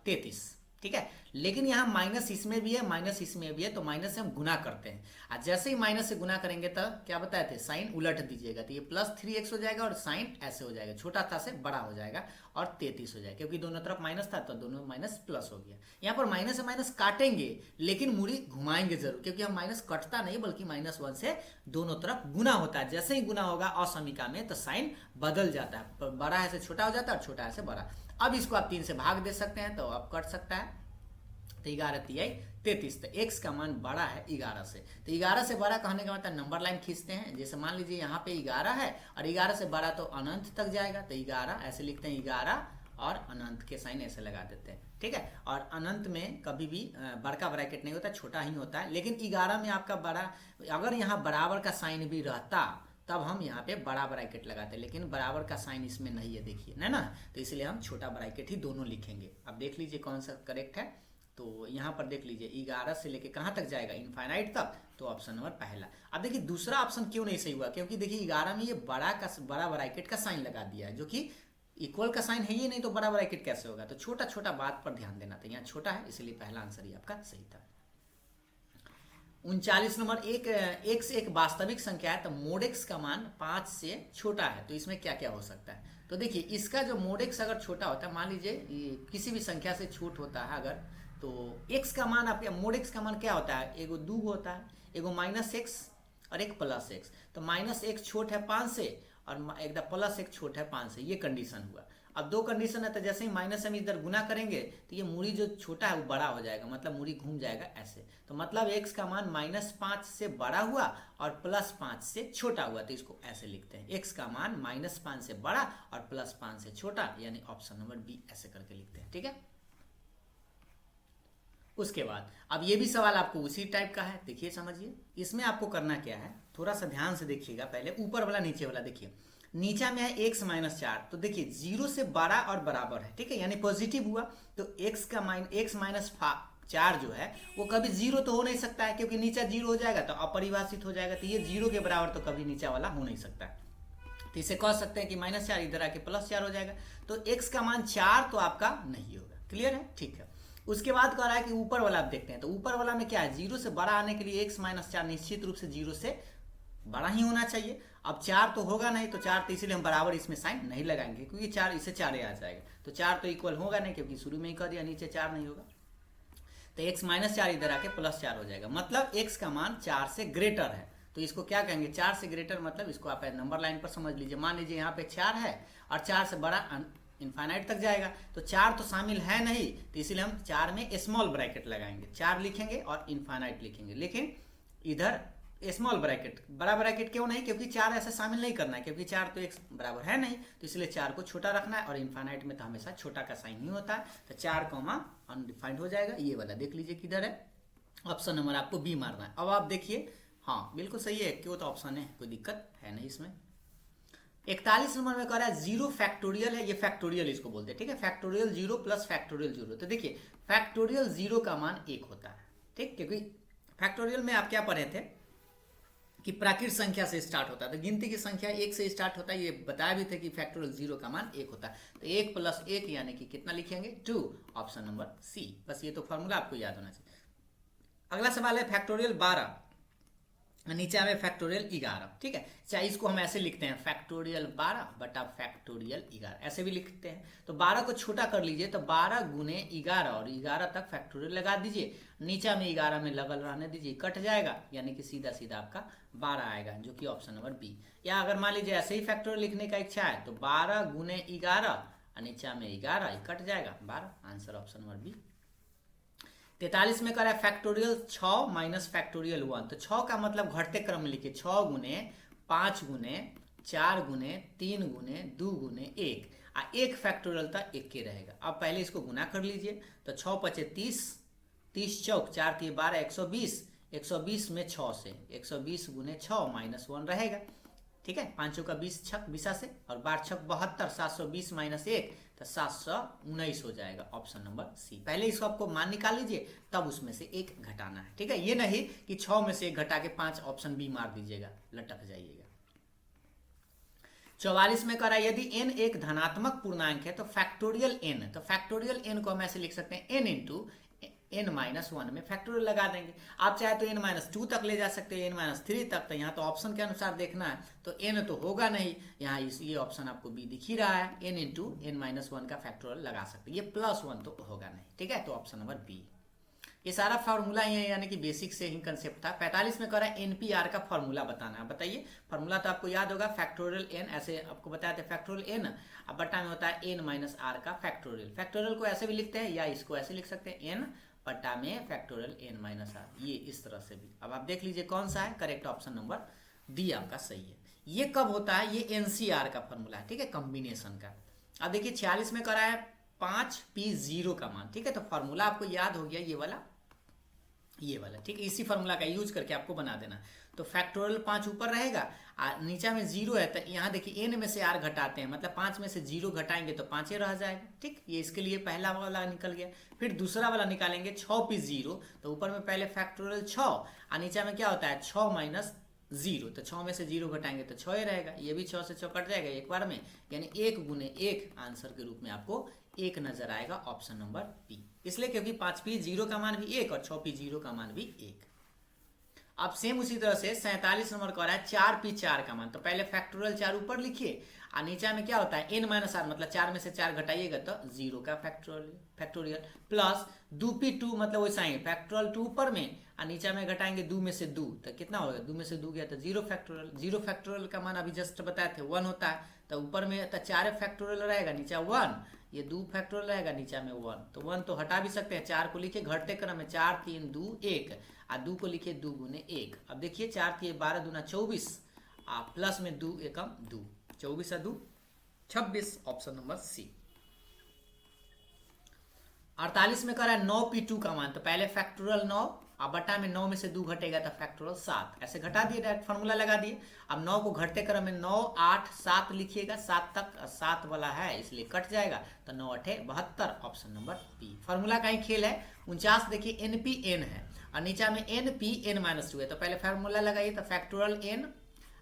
Speaker 1: 33। ठीक है। लेकिन यहाँ माइनस इसमें भी है माइनस इसमें भी है, तो माइनस से हम गुना करते हैं। और जैसे ही माइनस से गुना करेंगे तो क्या बताए थे, साइन उलट दीजिएगा, तो ये +3x हो जाएगा और साइन ऐसे हो जाएगा, छोटा था से बड़ा हो जाएगा और 33 हो जाएगा, क्योंकि दोनों तरफ माइनस था तो दोनों माइनस प्लस हो गया। यहाँ पर माइनस से माइनस काटेंगे लेकिन मूरी घुमाएंगे जरूर, क्योंकि हम माइनस कटता नहीं बल्कि -1 से दोनों तरफ गुना होता है। जैसे ही गुना होगा असमीका में तो साइन बदल जाता है, बड़ा है से छोटा हो जाता है और छोटा है से बड़ा। अब इसको आप 3 से भाग दे सकते हैं तो अब कट सकता है। तो 11 तिहाई 33, तो x का मान बड़ा है 11 से। तो 11 से बड़ा कहने का मतलब नंबर लाइन खींचते हैं। जैसे मान लीजिए यहाँ पे 11 है और 11 से बड़ा तो अनंत तक जाएगा, तो 11 ऐसे लिखते हैं, 11 और अनंत के साइन ऐसे लगा देते हैं। ठीक है। और अनंत में कभी भी बड़का ब्रैकेट नहीं होता, छोटा ही होता है। लेकिन 11 में आपका बड़ा, अगर यहाँ बराबर का साइन भी रहता तब हम यहाँ पे बड़ा ब्रैकेट लगाते, लेकिन बराबर का साइन इसमें नहीं है, देखिए है ना, तो इसलिए हम छोटा ब्रैकेट ही दोनों लिखेंगे। अब देख लीजिए कौन सा करेक्ट है। तो यहाँ पर देख लीजिए 11 से लेके कहाँ तक जाएगा, इनफाइनाइट तक, तो ऑप्शन नंबर पहला। अब देखिए दूसरा ऑप्शन क्यों नहीं सही हुआ, क्योंकि देखिए 11 में ये बड़ा ब्रैकेट का साइन लगा दिया है, जो कि इक्वल का साइन है ही नहीं, तो बड़ा ब्रैकेट कैसे होगा। तो छोटा छोटा बात पर ध्यान देना था, यहाँ छोटा है इसलिए पहला आंसर ही आपका सही था। 39 नंबर, एक x एक वास्तविक संख्या है तो मोड x का मान 5 से छोटा है, तो इसमें क्या क्या हो सकता है। तो देखिए इसका जो मोड x अगर छोटा होता है, मान लीजिए किसी भी संख्या से छोट होता है अगर, तो x का मान आपके मोड x का मान क्या होता है, एगो 2 होता है, एगो -x और एक +x। तो -x छोट है 5 से और एकदम +x छोट है 5 से, ये कंडीशन हुआ। अब दो कंडीशन है, तो जैसे ही माइनस हम इधर गुना करेंगे तो ये मूरी जो छोटा है वो बड़ा हो जाएगा, मतलब मूरी घूम जाएगा ऐसे। तो मतलब x का मान -5 से बड़ा हुआ और +5 से छोटा हुआ, तो इसको ऐसे लिखते हैं, x का मान -5 से बड़ा और +5 से छोटा, यानी ऑप्शन नंबर बी ऐसे करके लिखते हैं। ठीक है, उसके बाद अब ये भी सवाल आपको उसी टाइप का है, देखिए समझिए। इसमें आपको करना क्या है, थोड़ा सा ध्यान से देखिएगा, पहले ऊपर वाला नीचे वाला देखिए। नीचा में है x - 4, तो देखिए 0 से बड़ा और बराबर है, ठीक है, यानी पॉजिटिव हुआ, तो x - 4 जो है वो कभी 0 तो हो नहीं सकता है, क्योंकि नीचा 0 हो जाएगा तो अपरिभाषित हो जाएगा, तो ये 0 के बराबर तो कभी नीचा वाला हो नहीं सकता है। तो इसे कह सकते हैं कि -4 इधर आके +4 हो जाएगा, तो x का मान 4 तो आपका नहीं होगा। क्लियर है, ठीक है। उसके बाद कह रहा है कि ऊपर वाला आप देखते हैं, तो ऊपर वाला में क्या है, 0 से बड़ा आने के लिए x - 4 निश्चित रूप से 0 से बड़ा ही होना चाहिए। अब 4 तो होगा नहीं, तो 4 तो इसीलिए हम बराबर इसमें साइन नहीं लगाएंगे, क्योंकि 4 इससे 4 आ जाएगा, तो 4 तो इक्वल होगा नहीं, क्योंकि शुरू में ही कह दिया नीचे 4 नहीं होगा। तो x - 4 इधर आके +4 हो जाएगा, मतलब x का मान 4 से ग्रेटर है, तो इसको क्या कहेंगे, 4 से ग्रेटर, मतलब इसको आप नंबर लाइन पर समझ लीजिए। मान लीजिए यहाँ पे 4 है और 4 से बड़ा इनफाइनाइट तक जाएगा, तो 4 तो शामिल है नहीं, तो इसीलिए हम 4 में स्मॉल ब्रैकेट लगाएंगे, 4 लिखेंगे और इनफाइनाइट लिखेंगे। लेकिन इधर स्मॉल ब्रैकेट, बड़ा ब्रैकेट क्यों नहीं, क्योंकि 4 ऐसे शामिल नहीं करना है, क्योंकि 4 तो x बराबर है नहीं, तो इसलिए 4 को छोटा रखना है, और इनफाइनाइट में तो हमेशा छोटा का साइन ही होता है, तो 4 अनडिफाइंड हो जाएगा। ये वाला देख लीजिए किधर है, ऑप्शन नंबर आपको बी मारना है। अब आप देखिए, हाँ बिल्कुल सही है, क्यों, तो ऑप्शन है, कोई दिक्कत है नहीं इसमें। 41 नंबर में कह रहा है 0 फैक्टोरियल है, ये फैक्टोरियल इसको बोलते हैं, ठीक है, फैक्टोरियल 0 + फैक्टोरियल 0। तो देखिए फैक्टोरियल 0 का मान 1 होता है, ठीक, क्योंकि फैक्टोरियल में आप क्या पढ़े थे कि प्राकृत संख्या से स्टार्ट होता है, तो गिनती की संख्या 1 से स्टार्ट होता है, ये बताया भी थे कि फैक्टोरियल 0 का मान 1 होता है, तो 1 + 1 यानी कि कितना लिखेंगे, 2, ऑप्शन नंबर सी। बस ये तो फॉर्मूला आपको याद होना चाहिए। अगला सवाल है फैक्टोरियल 12, नीचे में फैक्टोरियल 11, ठीक है, चाहे इसको हम ऐसे लिखते हैं, फैक्टोरियल 12 बटा फैक्टोरियल 11, ऐसे भी लिखते हैं। तो 12 को छोटा कर लीजिए, तो 12 गुने 11 और 11 तक फैक्टोरियल लगा दीजिए, नीचा में 11 में लगल रहने दीजिए, कट जाएगा, यानी कि सीधा सीधा आपका 12 आएगा, जो कि ऑप्शन नंबर बी। या अगर मान लीजिए ऐसे ही फैक्टोरियल लिखने का इच्छा है, तो 12 गुने 11 और नीचा में 11, कट जाएगा 12, आंसर ऑप्शन नंबर बी। 43 में करा है फैक्टोरियल 6 - फैक्टोरियल 1, तो 6 का मतलब घटते क्रम में लिखिए, 6 गुने 5 गुने 4 गुने 3 गुने 2 गुने 1, और 1 फैक्टोरियल था 1 के रहेगा। अब पहले इसको गुना कर लीजिए, तो 6 × 5 = 30, 30 चौक 4 × 12 120, 120 में 6 से 120 गुने 6 -1 रहेगा, ठीक है, 5 का 20 छक 20 से, और 12 छक 72, 720 - 1 तो 719 हो जाएगा, ऑप्शन नंबर सी। पहले इसको आपको मान निकाल लीजिए, तब उसमें से 1 घटाना है, ठीक है, ये नहीं कि 6 में से 1 घटा के 5 ऑप्शन बी मार दीजिएगा, लटक जाइएगा। 44 में करा यदि n एक धनात्मक पूर्णांक है तो फैक्टोरियल n, तो फैक्टोरियल n को हम ऐसे लिख सकते हैं, n × n - 1 में फैक्टोरियल लगा देंगे। आप चाहे तो n - 2 तक ले जा सकते हैं, n - 3 तक, तो यहाँ तो ऑप्शन के अनुसार देखना है, तो n तो होगा नहीं, यहाँ ये ऑप्शन आपको बी दिख ही रहा है, n × n - 1 का फैक्टोरियल लगा सकते हैं, ये +1 तो होगा नहीं, ठीक है, तो ऑप्शन नंबर बी। ये सारा फार्मूला ही है, यानी कि बेसिक से ही कंसेप्ट था। 45 में कह रहा है NPR का फार्मूला बताना है, बताइए। फार्मूला तो आपको याद होगा, फैक्टोरियल n, ऐसे आपको बताया था, फैक्टोरियल n, अब बटा में होता है n - r का फैक्टोरियल। फैक्टोरियल को ऐसे भी लिखते हैं, या इसको ऐसे लिख सकते हैं, n बटा में फैक्टोरियल n - r, ये इस तरह से भी। अब आप देख लीजिए कौन सा है करेक्ट, ऑप्शन नंबर डी आपका सही है। ये कब होता है, ये NCR का फार्मूला है, ठीक है, कॉम्बिनेशन का। अब देखिए 46 में करा है 5p0 का मान, ठीक है, तो फार्मूला आपको याद हो गया, ये वाला, ठीक है, इसी फार्मूला का यूज करके आपको बना देना। तो फैक्टोरियल 5 ऊपर रहेगा, नीचा में 0 है, तो यहाँ देखिए n में से r घटाते हैं, मतलब 5 में से 0 घटाएंगे तो 5 ही रह जाएगा, ठीक, ये इसके लिए पहला वाला निकल गया। फिर दूसरा वाला निकालेंगे 6p0, तो ऊपर में पहले फैक्टोरियल 6 और नीचा में क्या होता है 6 - 0, तो 6 में से 0 घटाएंगे तो 6 ही रहेगा, ये भी 6 से 6 कट जाएगा एक बार में, यानी 1 × 1 आंसर के रूप में आपको 1 नजर आएगा, ऑप्शन नंबर बी, इसलिए क्योंकि 5p0 का मान भी 1 और 6p0 का मान भी 1। अब सेम उसी तरह से 47 नंबर का रहा है 4p4 का मान, तो पहले फैक्टोरियल 4 ऊपर लिखिए और नीचे में क्या होता है n माइनस आर, मतलब 4 में से 4 घटाइएगा तो 0 का फैक्टोरियल प्लस 2p2 मतलब वैसा ही फैक्टोरियल 2 ऊपर में और नीचे में घटाएंगे 2 में से 2 तो कितना होगा, 2 में से 2 गया तो 0 फैक्टोरियल। 0 फैक्टोरियल का मान अभी जस्ट बताए थे 1 होता है, तो ऊपर में तो 4 फैक्टोरियल रहेगा नीचे 1, ये 2 फैक्टोरियल रहेगा नीचे में 1, तो 1 तो हटा भी सकते हैं। 4 को लिखे घटते क्रम में 4 3 2 1 और 2 को लिखे 2 गुने 1। अब देखिए 4 3 12 दूना 24 प्लस में 2 एकम 2, 24 और 2 26, ऑप्शन नंबर सी। 48 में करा 9p2 का मान, तो पहले फैक्टोरियल 9 अब बटा में 9 में से 2 घटेगा तो फैक्टोरियल 7, ऐसे घटा दिए, डायरेक्ट फार्मूला लगा दिए। अब 9 को घटते क्रम में 9 8 7 लिखिएगा, 7 तक 7 वाला है इसलिए कट जाएगा, तो 9 8 72, ऑप्शन नंबर बी। फार्मूला का ही खेल है। 49 देखिए npn है और नीचे में npn-2 है, तो पहले फार्मूला लगाइए तो फैक्टोरियल n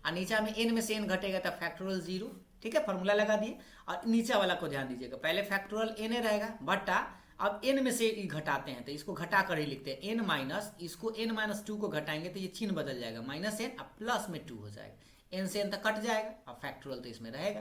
Speaker 1: और नीचे में n में से n घटेगा तो फैक्टोरियल 0, ठीक है, फार्मूला लगा दिए। और नीचे वाला को ध्यान दीजिएगा, पहले फैक्टोरियल n रहेगा बटा अब n में से घटाते हैं तो इसको घटा कर ही लिखते हैं n माइनस, इसको n-2 को घटाएंगे तो ये चिन्ह बदल जाएगा, माइनस n अब प्लस में 2 हो जाएगा, n से n तक कट जाएगा, अब फैक्टोरियल तो इसमें रहेगा।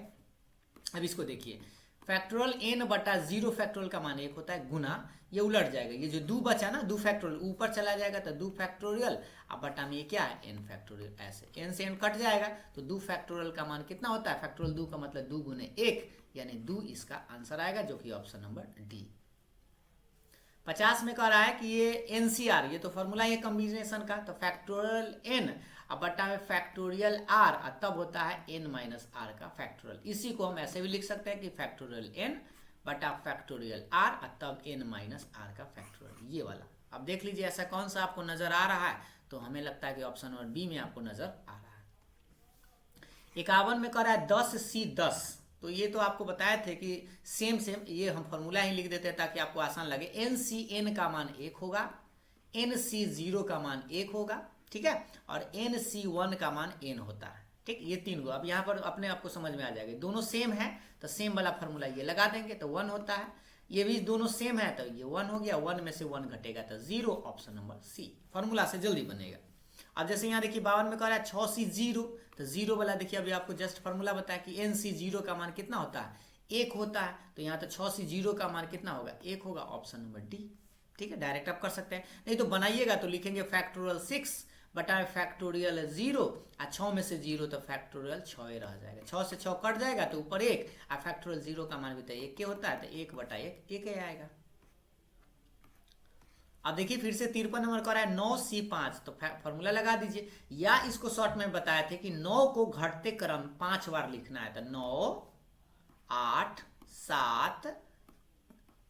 Speaker 1: अब इसको देखिए फैक्टोरियल n बटा 0 फैक्टोरियल का मान 1 होता है गुना, ये उलट जाएगा, ये जो 2 बचा ना 2 फैक्टोरियल ऊपर चला जाएगा तो 2 फैक्टोरियल, अब बटा में ये क्या है n फैक्टोरियल, ऐसे n से n कट जाएगा तो 2 फैक्टोरियल का मान कितना होता है, फैक्टोरियल 2 का मतलब 2 गुने 1 यानी 2 इसका आंसर आएगा, जो कि ऑप्शन नंबर डी। 50 में कह रहा है कि ये एनसीआर, ये तो फॉर्मूला है कॉम्बिनेशन का, तो फैक्टोरियल n अब बटा में फैक्टोरियल r तब होता है n माइनस आर का फैक्टोरियल। इसी को हम ऐसे भी लिख सकते हैं कि फैक्टोरियल n बटा फैक्टोरियल r तब n माइनस आर का फैक्टोरियल, ये वाला। अब देख लीजिए ऐसा कौन सा आपको नजर आ रहा है, तो हमें लगता है कि ऑप्शन नंबर बी में आपको नजर आ रहा है। 51 में कह रहा है 10c10, तो ये तो आपको बताए थे कि सेम ये हम फॉर्मूला ही लिख देते हैं ताकि आपको आसान लगे। NCN का मान 1 होगा, NC0 का मान 1 होगा, ठीक है, और NC1 का मान n होता है, ठीक, ये 3 को अब यहाँ पर अपने आपको समझ में आ जाएगा। दोनों सेम है तो सेम वाला फॉर्मूला ये लगा देंगे तो 1 होता है, ये भी दोनों सेम है तो ये 1 हो गया, 1 में से 1 घटेगा तो 0, ऑप्शन नंबर सी। फॉर्मूला से जल्दी बनेगा। अब जैसे यहाँ देखिए 52 में कह रहा है 6c0, तो 0 वाला देखिए अभी आपको जस्ट फार्मूला बताया कि NC0 का मान कितना होता है, 1 होता है, तो यहाँ तो 6c0 का मान कितना होगा, 1 होगा, ऑप्शन नंबर डी, ठीक है। डायरेक्ट आप कर सकते हैं, नहीं तो बनाइएगा तो लिखेंगे फैक्टोरियल 6 बटा फैक्टोरियल 0 और 6 में से 0 तो फैक्टोरियल 6 रह जाएगा, 6 से 6 कट जाएगा तो ऊपर 1 और फैक्टोरियल 0 का मान भी तो 1 के होता है, तो 1 बटा 1 1 आएगा। अब देखिए फिर से 53 नंबर का रहा है 9c5, तो फॉर्मूला लगा दीजिए, या इसको शॉर्ट में बताया थे कि 9 को घटते क्रम 5 बार लिखना है, तो 9 8 7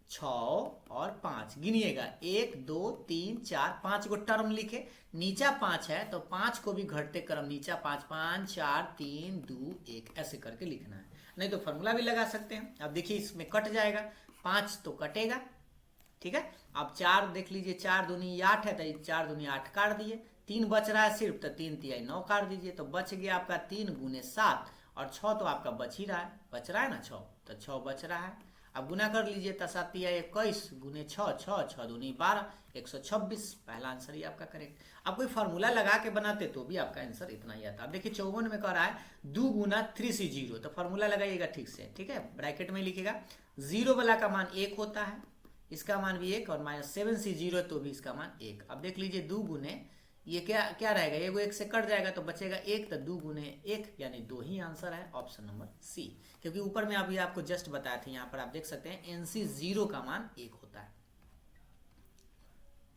Speaker 1: 6 और 5 गिनिएगा, 1 2 3 4 5 को टर्म लिखे, नीचा 5 है तो 5 को भी घटते क्रम नीचा 5 5 4 3 2 1 ऐसे करके लिखना है, नहीं तो फॉर्मूला भी लगा सकते हैं। अब देखिए इसमें कट जाएगा, 5 तो कटेगा, ठीक है। अब 4 देख लीजिए, 4 दूनी 8 है तो 4 दूनी 8 काट दिए, 3 बच रहा है सिर्फ, तो 3 तिहाई 9 काट दीजिए, तो बच गया आपका 3 गुने 7 और 6 तो आपका बच ही रहा है, बच रहा है ना 6, तो 6 बच रहा है। अब गुना कर लीजिए तो 7 तिहाई 21 गुने 6 6 6 दूनी 12 126, पहला आंसर ही आपका करेक्ट। अब कोई फार्मूला लगा के बनाते तो भी आपका आंसर इतना ही आता। अब देखिए 54 में कह रहा है 2 गुना 3c0, तो फार्मूला लगाइएगा ठीक से, ठीक है, ब्रैकेट में लिखिएगा, 0 वाला का मान 1 होता है, इसका मान भी 1 और -7c0 तो भी इसका मान 1। अब देख लीजिए 2 गुने ये क्या क्या रहेगा, एगो 1 से कट जाएगा तो बचेगा 1, तो 2 गुने 1 यानी 2 ही आंसर है, ऑप्शन नंबर सी। क्योंकि ऊपर में अभी आपको जस्ट बताया था, यहाँ पर आप देख सकते हैं NC0 का मान 1 होता है।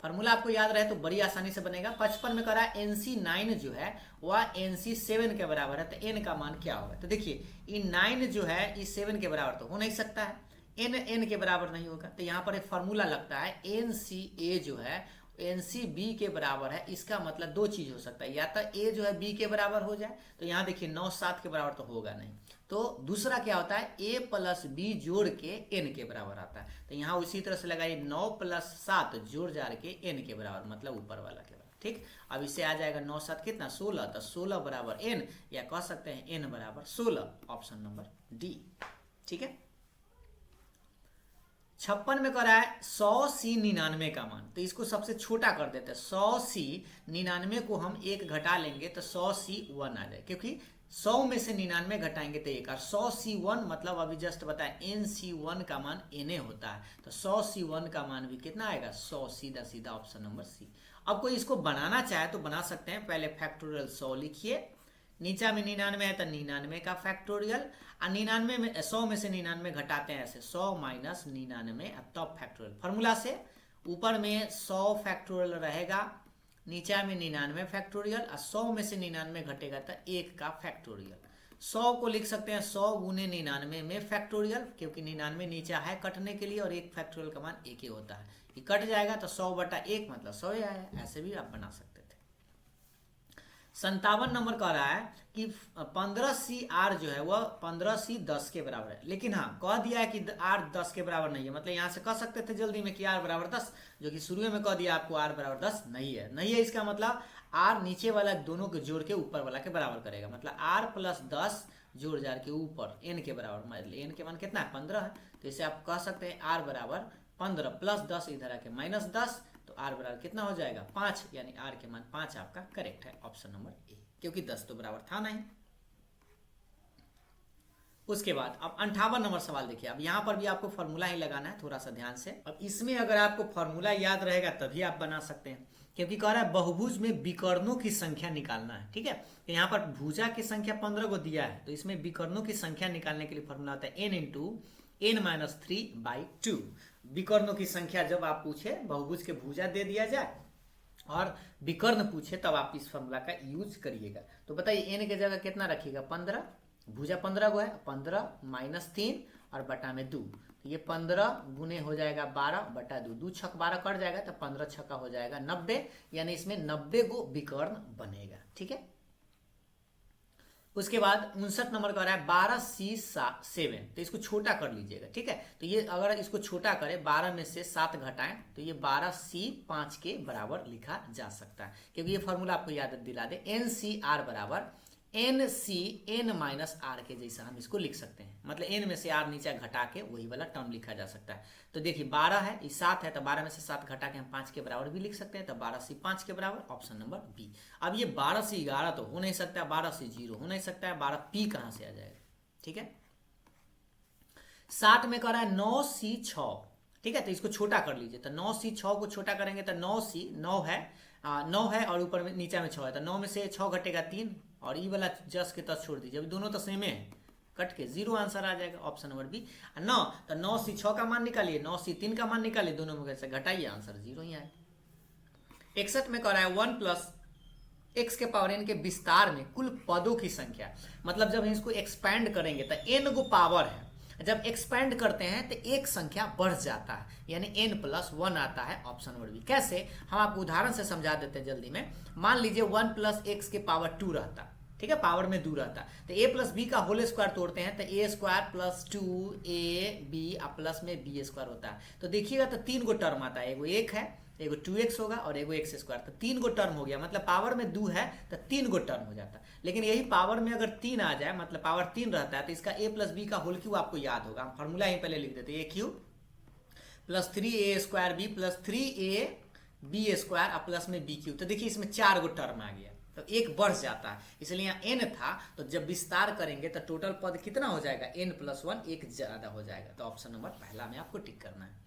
Speaker 1: फार्मूला आपको याद रहे तो बड़ी आसानी से बनेगा। 55 में कह रहा है NC9 जो है वह NC7 के बराबर है, तो n का मान क्या होगा, तो देखिए ये 9 जो है इस 7 के बराबर तो हो नहीं सकता है, n के बराबर नहीं होगा, तो यहाँ पर एक फार्मूला लगता है NCA जो है NCB के बराबर है, इसका मतलब दो चीज हो सकता है, या तो a जो है b के बराबर हो जाए, तो यहाँ देखिए 9 7 के बराबर तो होगा नहीं, तो दूसरा क्या होता है a प्लस b जोड़ के n के बराबर आता है, तो यहाँ उसी तरह से लगाइए 9 + 7 जोड़ जाड़ के n के बराबर, मतलब ऊपर वाला के बराबर, ठीक। अब इससे आ जाएगा 9 7 कितना 16, तो 16 बराबर n, या कह सकते हैं n बराबर 16, ऑप्शन नंबर डी, ठीक है। 56 में कह रहा है 2 गुना 3c0 तो 2 गुना 3c0 तो 2 × 16 तो 16 बराबर n, या कह सकते हैं n बराबर 16, ऑप्शन नंबर डी, ठीक है। 57 में कह रहा है 2 गुना 3c0 तो 2 गुना 3c0 तो 2 × 16 तो 16 बराबर n, या कह सकते हैं n बराबर 16, ऑप्शन नंबर डी, ठीक है। 56 में करा है 100C 99 का मान, तो इसको सबसे छोटा कर देते हैं। 100C 99 को हम एक घटा लेंगे तो 100C 1 आ जाए, क्योंकि 100 में से 99 घटाएंगे तो एक, और 100C 1 मतलब अभी जस्ट बताया NC1 का मान Na होता है, तो 100C1 का मान भी कितना आएगा 100, सीधा सीधा ऑप्शन नंबर सी। अब कोई इसको बनाना चाहे तो बना सकते हैं, पहले फैक्टोरियल 100 लिखिए, नीचा में 99 है तो 99 का फैक्टोरियल, और 99 में 100 में से 99 घटाते हैं ऐसे 100 माइनस 99 तब फैक्टोरियल फॉर्मूला से। ऊपर में 100 फैक्टोरियल रहेगा, नीचा में 99 फैक्टोरियल, और 100 में से 99 घटेगा तो 1 का फैक्टोरियल। 100 को लिख सकते हैं 100 गुने 99 में फैक्टोरियल, क्योंकि 99 नीचा है कटने के लिए और एक फैक्टोरियल का मान 1 ही होता है, ये कट जाएगा तो 100/1 मतलब 100 ही आया। ऐसे भी आप बना सकते थे। 57 नंबर कह रहा है कि 15CR जो है वह 15C 10 के बराबर है, लेकिन हाँ कह दिया है कि R 10 के बराबर नहीं है, मतलब यहाँ से कह सकते थे जल्दी में कि R बराबर 10, जो कि शुरू में कह दिया आपको R बराबर 10 नहीं है। नहीं है इसका मतलब R नीचे वाला दोनों के जोड़ के ऊपर वाला के बराबर करेगा, मतलब R प्लस 10 जोड़ जार के ऊपर N के बराबर, मतलब N के मान कितना है 15 है, तो इसे आप कह सकते हैं R बराबर 15 प्लस 10 इधर आके माइनस 10, तो R बराबर कितना हो जाएगा 5, यानी R के मान 5 आपका करेक्ट है, ऑप्शन नंबर ए, क्योंकि 10 तो बराबर था नहीं। उसके बाद अब 58 नंबर सवाल देखिए। अब यहाँ पर भी आपको फॉर्मूला ही लगाना है, थोड़ा सा ध्यान से। अब इसमें अगर आपको फॉर्मूला याद रहेगा तभी आप बना सकते हैं, क्योंकि कह रहा है बहुभुज में विकर्णों की संख्या निकालना है। ठीक है, तो यहाँ पर भुजा की संख्या 15 को दिया है, तो इसमें विकर्णों की संख्या निकालने के लिए फॉर्मूला होता है n इंटू n-3/2। विकर्णों की संख्या जब आप पूछे, बहुभुज के भुजा दे दिया जाए और विकर्ण पूछे तब आप इस फॉर्मूला का यूज करिएगा। तो बताइए n के जगह कितना रखिएगा 15, भुजा 15 को है, 15 माइनस 3 और बटा में 2, तो ये 15 गुने हो जाएगा 12/2, 2 छक 12 कट जाएगा तो 15 छक्का हो जाएगा 90, यानी इसमें 90 गो विकर्ण बनेगा। ठीक है, उसके बाद 59 नंबर का रहा है 12C7, तो इसको छोटा कर लीजिएगा। ठीक है, तो ये अगर इसको छोटा करें 12 में से 7 घटाएं तो ये 12C5 के बराबर लिखा जा सकता है, क्योंकि ये फॉर्मूला आपको याद दिला दे, NCR बराबर NCn-R के जैसा हम इसको लिख सकते हैं, मतलब n में से r नीचे घटा के वही वाला टर्म लिखा जा सकता है। तो देखिए 12 है, ये 7 है, तो 12 में से 7 घटा के हम 5 के बराबर भी लिख सकते हैं, तो 12C5 के बराबर, ऑप्शन नंबर बी। अब ये 12C11 तो हो नहीं सकता, 12C0 हो नहीं सकता है, 12P कहाँ से आ जाएगा। ठीक है, 60 में कह रहा है 9C6। ठीक है, तो इसको छोटा कर लीजिए, तो 9C6 को छोटा करेंगे तो 9C 9 है, 9 है और ऊपर में नीचे में 6 है, तो 9 में से 6 घटेगा 3, और ये वाला जस के तस छोड़ दीजिए, अभी दोनों तो सेम है, कट के 0 आंसर आ जाएगा, ऑप्शन नंबर बी। 9 तो 9C6 का मान निकालिए, 9C3 का मान निकालिए, दोनों में से घटाइए, आंसर 0 ही आएगा। 61 में कह रहा है 1 प्लस x के पावर n के विस्तार में कुल पदों की संख्या, मतलब जब इसको एक्सपैंड करेंगे तो n गो पावर है, जब एक्सपैंड करते हैं तो एक संख्या बढ़ जाता है, यानी n+1 आता है, ऑप्शन नंबर बी। कैसे, हम आपको उदाहरण से समझा देते हैं जल्दी में। मान लीजिए 1 प्लस x के पावर 2 रहता, ठीक है, पावर में 2 रहता, तो a प्लस बी का होल स्क्वायर तोड़ते हैं तो a स्क्वायर प्लस 2ab और प्लस में b स्क्वायर होता है। तो देखिएगा तो 3 गो टर्म आता है, एगो 1 है, एगो 2x होगा और एगो x स्क्वायर, तो 3 गो टर्म हो गया, मतलब पावर में 2 है तो 3 गो टर्म हो जाता है। लेकिन यही पावर में अगर 3 आ जाए, मतलब पावर 3 रहता है, तो इसका a प्लस बी का होल क्यूब आपको याद होगा, हम फॉर्मूला ही पहले लिख देते हैं, a cube plus 3a² plus 3ab square और प्लस में b क्यूब। तो देखिए इसमें 4 गो टर्म आ गया, तो एक बढ़ जाता है, इसलिए यहाँ n था, तो जब विस्तार करेंगे तो टोटल पद कितना हो जाएगा, n+1, एक ज्यादा हो जाएगा, तो ऑप्शन नंबर पहला में आपको टिक करना है।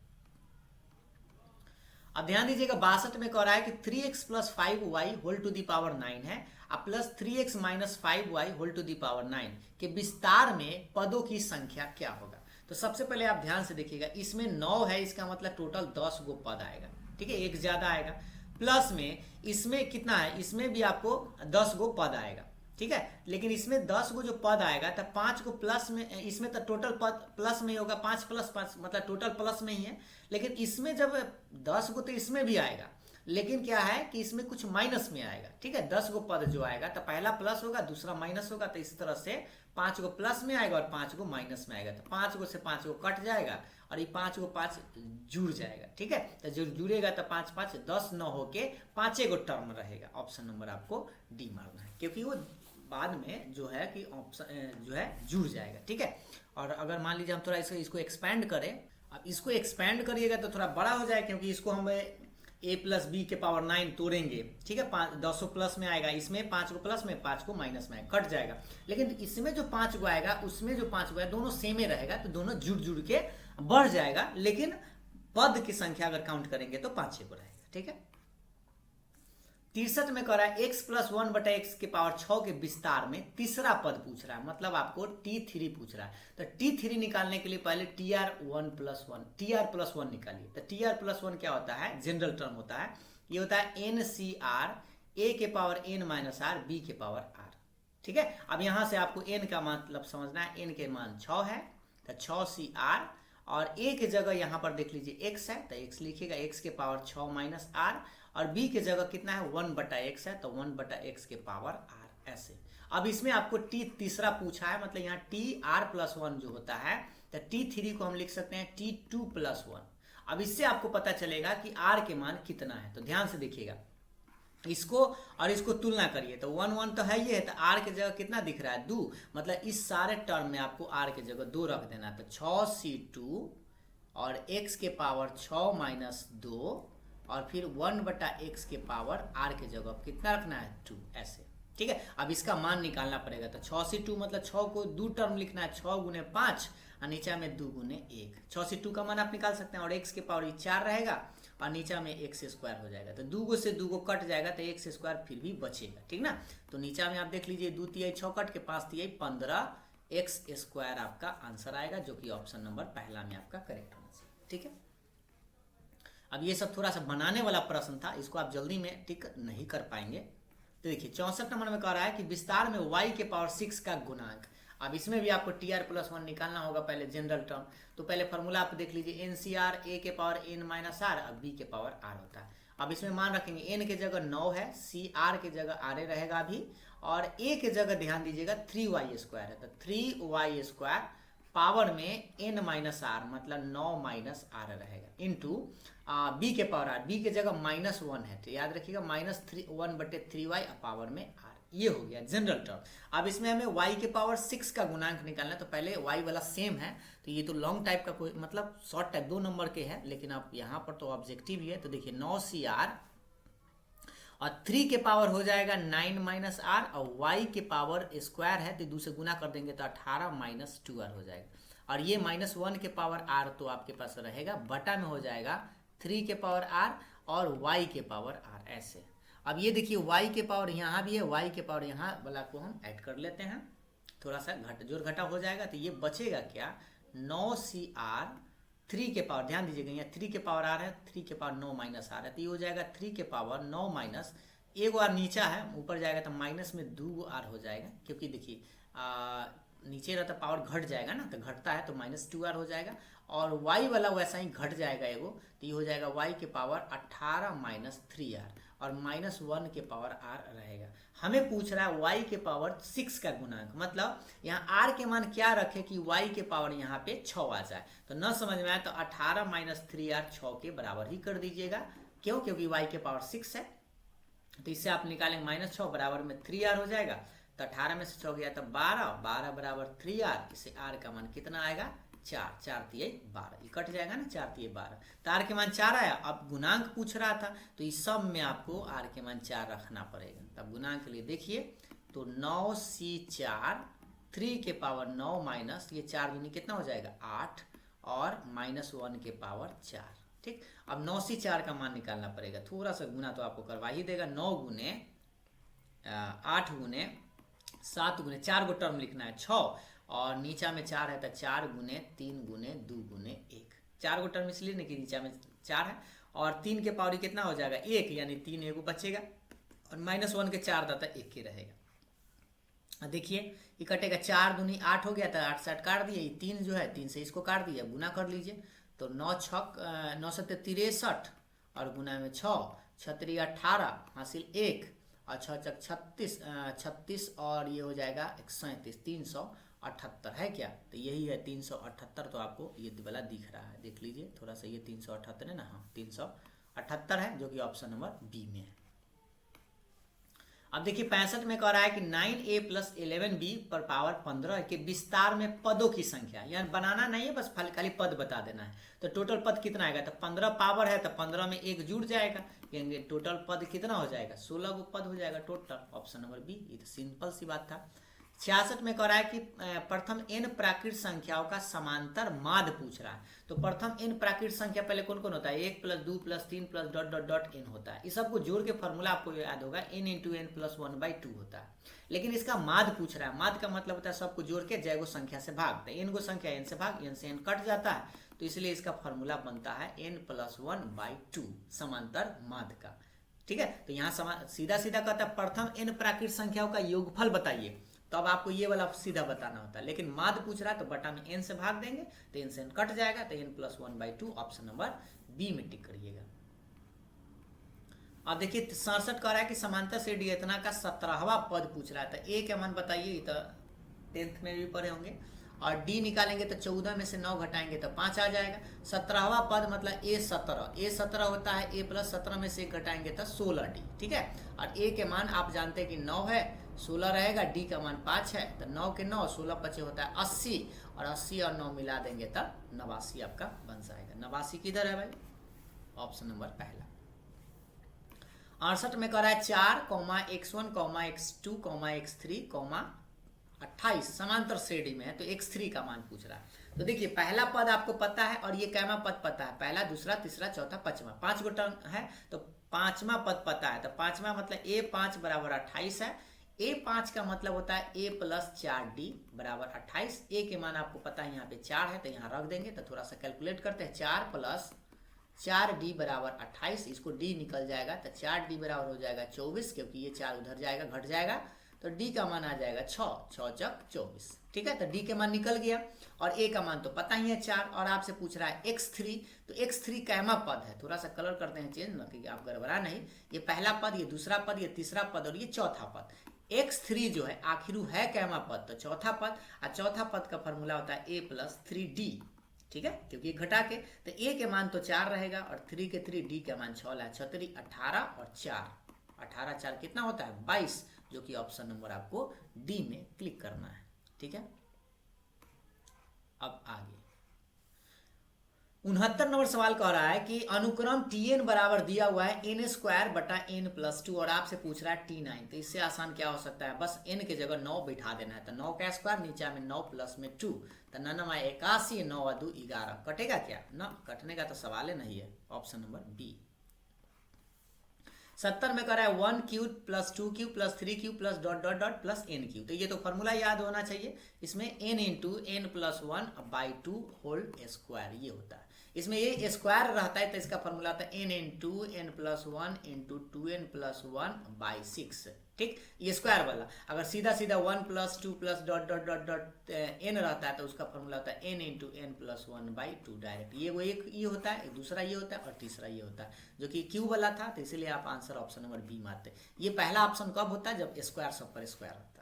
Speaker 1: अब ध्यान दीजिएगा 62 में कह रहा है कि 3x + 5y whole to the power 9 है और plus 3x - 5y whole to the power 9 के विस्तार में पदों की संख्या क्या होगा। तो सबसे पहले आप ध्यान से देखिएगा, इसमें 9 है, इसका मतलब टोटल 10 गो पद आएगा, ठीक है, एक ज्यादा आएगा, प्लस में इसमें कितना है, इसमें भी आपको 10 गो पद आएगा, ठीक है, लेकिन इसमें 10 गो जो पद आएगा तो 5 को प्लस में, इसमें तो टोटल पद प्लस में ही होगा, 5 + 5 मतलब टोटल प्लस में ही है, लेकिन इसमें जब 10 गो तो इसमें भी आएगा, लेकिन क्या है कि इसमें कुछ माइनस में आएगा, ठीक है, 10 गो पद जो आएगा तो पहला प्लस होगा, दूसरा माइनस होगा, तो इस तरह से 5 गो प्लस में आएगा और 5 गो माइनस में आएगा, तो 5 गो से 5 गो कट जाएगा और ये 5 गो 5 जुड़ जाएगा, ठीक है, तो जो जुड़ेगा तो 5 5 10 न होके 5 गो टर्म रहेगा, ऑप्शन नंबर आपको डी मारना है, क्योंकि वो बाद में जो है कि ऑप्शन जो है जुड़ जाएगा, ठीक है। और अगर मान लीजिए हम थोड़ा इसको एक्सपैंड करें, अब इसको एक्सपेंड करिएगा तो थोड़ा बड़ा हो जाएगा, क्योंकि इसको हम a प्लस बी के पावर 9 तोड़ेंगे, ठीक है, 200 प्लस में आएगा, इसमें 5 को प्लस में 5 को माइनस में कट जाएगा। लेकिन इसमें जो 5 को आएगा उसमें जो 5 को आएगा दोनों सेम ही रहेगा, तो दोनों जुड़ जुड़ के बढ़ जाएगा, लेकिन पद की संख्या अगर काउंट करेंगे तो 5 को रहेगा, ठीक है। 63 में कह रहा है x प्लस 1 बटा एक्स के पावर 6 के विस्तार में तीसरा पद पूछ रहा है, मतलब आपको t3 पूछ रहा है। तो t3 निकालने के लिए पहले tr1 प्लस 1 tr प्लस 1 निकालिए। तो tr प्लस 1 क्या होता है, जनरल टर्म होता है, ये होता है ncr a के power n minus r b के पावर r, ठीक है। अब यहां से आपको n का मतलब समझना है, n के मान 6 है, तो 6cr, और a के जगह यहाँ पर देख लीजिए x है, तो x लिखिएगा, x के पावर 6 माइनस r, और b के जगह कितना है 1 बटा x है, तो 1 बटा x के पावर r, ऐसे। अब इसमें आपको t तीसरा पूछा है, मतलब यहाँ tr प्लस 1 जो होता है, तो t3 को हम लिख सकते हैं t2 प्लस 1। अब इससे आपको पता चलेगा कि r के मान कितना है, तो ध्यान से देखिएगा, इसको और इसको तुलना करिए, तो 1 1 तो है, ये है, तो r के जगह कितना दिख रहा है 2, मतलब इस सारे टर्म में आपको r के जगह 2 रख देना, तो 6c2 और x के पावर 6 माइनस 2, और फिर 1 बटा एक्स के पावर r के जगह कितना रखना है 2, ऐसे, ठीक है। अब इसका मान निकालना पड़ेगा, तो 6c2 मतलब 6 को 2 टर्म लिखना है, 6 गुने 5 और नीचा में 2 गुने 1, 6c2 का मान आप निकाल सकते हैं, और x के पावर 4 रहेगा और नीचा में x स्क्वायर हो जाएगा, तो 2 से 2 कट जाएगा, तो x स्क्वायर फिर भी बचेगा, ठीक ना। तो नीचा में आप देख लीजिए 2 तिहाई 6 कट के 5 तिहाई 15 x स्क्वायर आपका आंसर आएगा, जो कि ऑप्शन नंबर पहला में आपका करेक्ट होना चाहिए, ठीक है। अब ये सब थोड़ा सा बनाने वाला प्रश्न था, इसको आप जल्दी में टिक नहीं कर पाएंगे। तो देखिए 64 नंबर में कह रहा है कि विस्तार में y के पावर 6 का गुणांक। अब इसमें भी आपको tr प्लस 1 निकालना होगा, पहले जनरल टर्म, तो पहले फॉर्मूला आप देख लीजिए, ncr a के पावर n माइनस r, अब b के पावर r होता है। अब इसमें मान रखेंगे n के जगह 9 है, cr के जगह r रहेगा अभी, और a के जगह ध्यान दीजिएगा 3y स्क्वायर है, तो 3y स्क्वायर पावर में n माइनस आर, मतलब 9 माइनस आर रहेगा, इंटू बी के पावर आर, बी के जगह -1 है, तो याद रखिएगा -1 बटे 3y पावर में आर, ये हो गया जनरल टर्म। अब इसमें हमें y के पावर 6 का गुणांक निकालना है, तो पहले y वाला सेम है, तो ये तो लॉन्ग टाइप का कोई मतलब शॉर्ट टाइप 2 नंबर के है, लेकिन आप यहाँ पर तो ऑब्जेक्टिव ही है, तो देखिए 9cr और 3 के पावर हो जाएगा 9 माइनस आर, और y के पावर स्क्वायर है, तो 2 से गुना कर देंगे तो 18 माइनस 2r हो जाएगा, और ये -1 के पावर r तो आपके पास रहेगा, बटा में हो जाएगा 3 के पावर r और y के पावर r, ऐसे। अब ये देखिए y के पावर यहाँ भी है, y के पावर यहाँ वाला को हम ऐड कर लेते हैं, थोड़ा सा जोड़ घटा हो जाएगा, तो ये बचेगा क्या 9cr 3 के पावर, ध्यान दीजिएगा यहाँ 3 के पावर आर है, 3 के पावर 9 माइनस आर है, तो ये हो जाएगा 3 के पावर 9 माइनस, एक आर नीचा है, ऊपर जाएगा तो माइनस में 2 आर हो जाएगा, क्योंकि देखिए नीचे रहता पावर घट जाएगा ना, तो घटता है तो -2r हो जाएगा, और y वाला वैसा ही घट जाएगा एगो, तो ये हो जाएगा y के पावर 18 माइनस 3r, और -1 के पावर r रहेगा। हमें पूछ रहा है y के पावर 6 का गुणांक, मतलब यहाँ r के मान क्या रखे कि y के पावर यहाँ पे 6 आ जाए, तो न समझ में आए तो 18 माइनस 3r 6 के बराबर ही कर दीजिएगा, क्यों, क्योंकि y के पावर 6 है, तो इससे आप निकालेंगे -6 बराबर में 3r हो जाएगा, तो 18 में से 6 गया तो 12, 12 बराबर 3r, इससे r का मान कितना आएगा 4, 4 तिहाई 12, ये कट जाएगा ना, 4 तिहाई 12, तो r के मान 4 आया। अब गुणांक पूछ रहा था, तो इस सब में आपको r के मान 4 रखना पड़ेगा, तब गुणांक के लिए देखिए, तो 9c4 3 के पावर 9 माइनस, ये 4 दूनी कितना हो जाएगा 8, और -1 के पावर 4, ठीक। अब 9c4 का मान निकालना पड़ेगा, थोड़ा सा गुना तो आपको करवा ही देगा, 9 गुने 8 गुने 7 गुने 4 गो टर्म लिखना है 6, और नीचा में 4 है, तो 4 गुने 3 गुने 2 गुने 1, 4 गो टर्म इसलिए नहीं कि नीचा में 4 है, और 3 के पावर कितना हो जाएगा 1, यानी 3 एगो बचेगा, और -1 के 4 दाता 1 के रहेगा। देखिए ये कटेगा, 4 दूनी 8 हो गया, तो 8 से 8 काट दिए, ये 3 जो है 3 से इसको काट दिया, गुना कर लीजिए, तो 9 7 63 और गुना में 6 6 18 हासिल 1, और 6 चक 36 और ये हो जाएगा 137, 378 है क्या, तो यही है 378, तो आपको ये वाला दिख रहा है, देख लीजिए थोड़ा सा, ये 378 है ना, हाँ 378 है, जो कि ऑप्शन नंबर बी में है। अब देखिए 65 में कह रहा है कि 9a प्लस 11b पर पावर 15 के विस्तार में पदों की संख्या, यानी बनाना नहीं है, बस खाली पद बता देना है। तो टोटल पद कितना आएगा, तो 15 पावर है तो 15 में एक जुड़ जाएगा, यानी टोटल पद कितना हो जाएगा, 16 गो पद हो जाएगा टोटल। ऑप्शन नंबर बी, ये तो सिंपल सी बात था। 66 में कह रहा है कि प्रथम n प्राकृत संख्याओं का समांतर माध्य पूछ रहा है। तो प्रथम n प्राकृत संख्या पहले कौन कौन होता है, 1 plus 2 plus 3 plus dot dot dot n होता है। इस सबको जोड़ के फॉर्मूला आपको याद होगा, n इंटू एन प्लस 1/2 होता है। लेकिन इसका माध्य पूछ रहा है, माध्य का मतलब होता है सबको जोड़ के जय गो संख्या से भाग, तो n गो संख्या n से भाग, n से n कट जाता है, तो इसलिए इसका फॉर्मूला बनता है n प्लस 1/2 समांतर माध्य का। ठीक है, तो यहाँ सीधा सीधा कहता है प्रथम n प्राकृत संख्याओं का योगफल बताइए, तो अब आपको ये वाला सीधा बताना होता है। लेकिन माध्य पूछ रहा है तो बटा में n से भाग देंगे, तो n से n कट जाएगा, तो n plus 1/2 option number B में टिक करिएगा। अब देखिए 67 कह रहा है कि समांतर श्रेणी इतना का 17वां पद पूछ रहा है, तो a के मान बताइए, तो 10th में भी पढ़े होंगे। और d निकालेंगे तो 14 में से 9 घटाएंगे तो 5 आ जाएगा। 17वां पद मतलब a17 होता है, a प्लस 17 में से 1 घटाएंगे तो 16d। ठीक है, और a के मान आप जानते हैं कि 9 है, 16 रहेगा, d का मान 5 है, तो 9 के 9 16 पचे होता है 80, और 80 और 9 मिला देंगे तब 89 आपका बन जाएगा। 89 किधर है भाई, ऑप्शन नंबर पहला। 68 में कह रहा है 4, x1, x2, x3, 28 समांतर श्रेणी में है, तो x3 का मान पूछ रहा है। तो देखिए पहला पद आपको पता है और ये कैमा पद पता है, पहला दूसरा तीसरा चौथा पांचवा, 5 गो टर्म है, तो पांचवा पद पता है, तो पांचवा मतलब a5 बराबर 28 है। a5 का मतलब होता है a प्लस 4d बराबर 28। a के मान आपको पता है यहाँ पे 4 है, तो यहाँ रख देंगे, तो थोड़ा सा कैलकुलेट करते हैं। 4 प्लस 4d बराबर 28, इसको d निकल जाएगा, तो 4d बराबर हो जाएगा 24, क्योंकि ये 4 उधर जाएगा घट जाएगा, तो d का मान आ जाएगा 6, 6 चक 24। ठीक है, तो d के मान निकल गया, और a का मान तो पता ही है 4, और आपसे पूछ रहा है x3, तो x3 कैमा पद है, थोड़ा सा कलर करते हैं चेंज, ना कि आप गड़बड़ा नहीं। ये पहला पद, ये दूसरा पद, ये तीसरा पद और ये चौथा पद। x3 जो है आखिर है कैमा पद, तो चौथा पद, और चौथा पद का फॉर्मूला होता है a प्लस 3d। ठीक है, क्योंकि घटा के, तो a के मान तो 4 रहेगा, और 3 के 3, d का मान 6 है, 6 3 18 और 4, 18 4 कितना होता है 22, जो कि ऑप्शन नंबर आपको डी में क्लिक करना है। ठीक है, अब आगे 69 नंबर सवाल कह रहा है कि अनुक्रम tn बराबर दिया हुआ है n² बटा n प्लस 2, और आपसे पूछ रहा है t9। तो इससे आसान क्या हो सकता है, बस n के जगह 9 बिठा देना है, तो 9 का स्क्वायर, नीचे में 9 प्लस में 2, तो 9 9 81, 9 2 11, कटेगा क्या ना, कटने का तो सवाल ही नहीं है, ऑप्शन नंबर बी। 70 में कह रहा है 1³ plus 2³ plus 3³ plus dot dot dot plus n³, तो ये तो फॉर्मूला याद होना चाहिए। इसमें n into n plus 1/2 whole square ये होता है, इसमें ये स्क्वायर रहता है, तो इसका फॉर्मूला होता है n into n plus 1 into 2n plus 1/6। ठीक, ये स्क्वायर वाला, अगर सीधा सीधा 1 plus 2 plus dot dot dot dot n रहता है, तो उसका फॉर्मूला होता है n into n plus 1/2 direct. ये वो एक ये होता है, एक दूसरा ये होता है, और तीसरा ये होता है, जो कि क्यू वाला था, तो इसीलिए आप आंसर ऑप्शन नंबर बी मारते। ये पहला ऑप्शन कब होता है, जब स्क्वायर सब पर स्क्वायर होता है।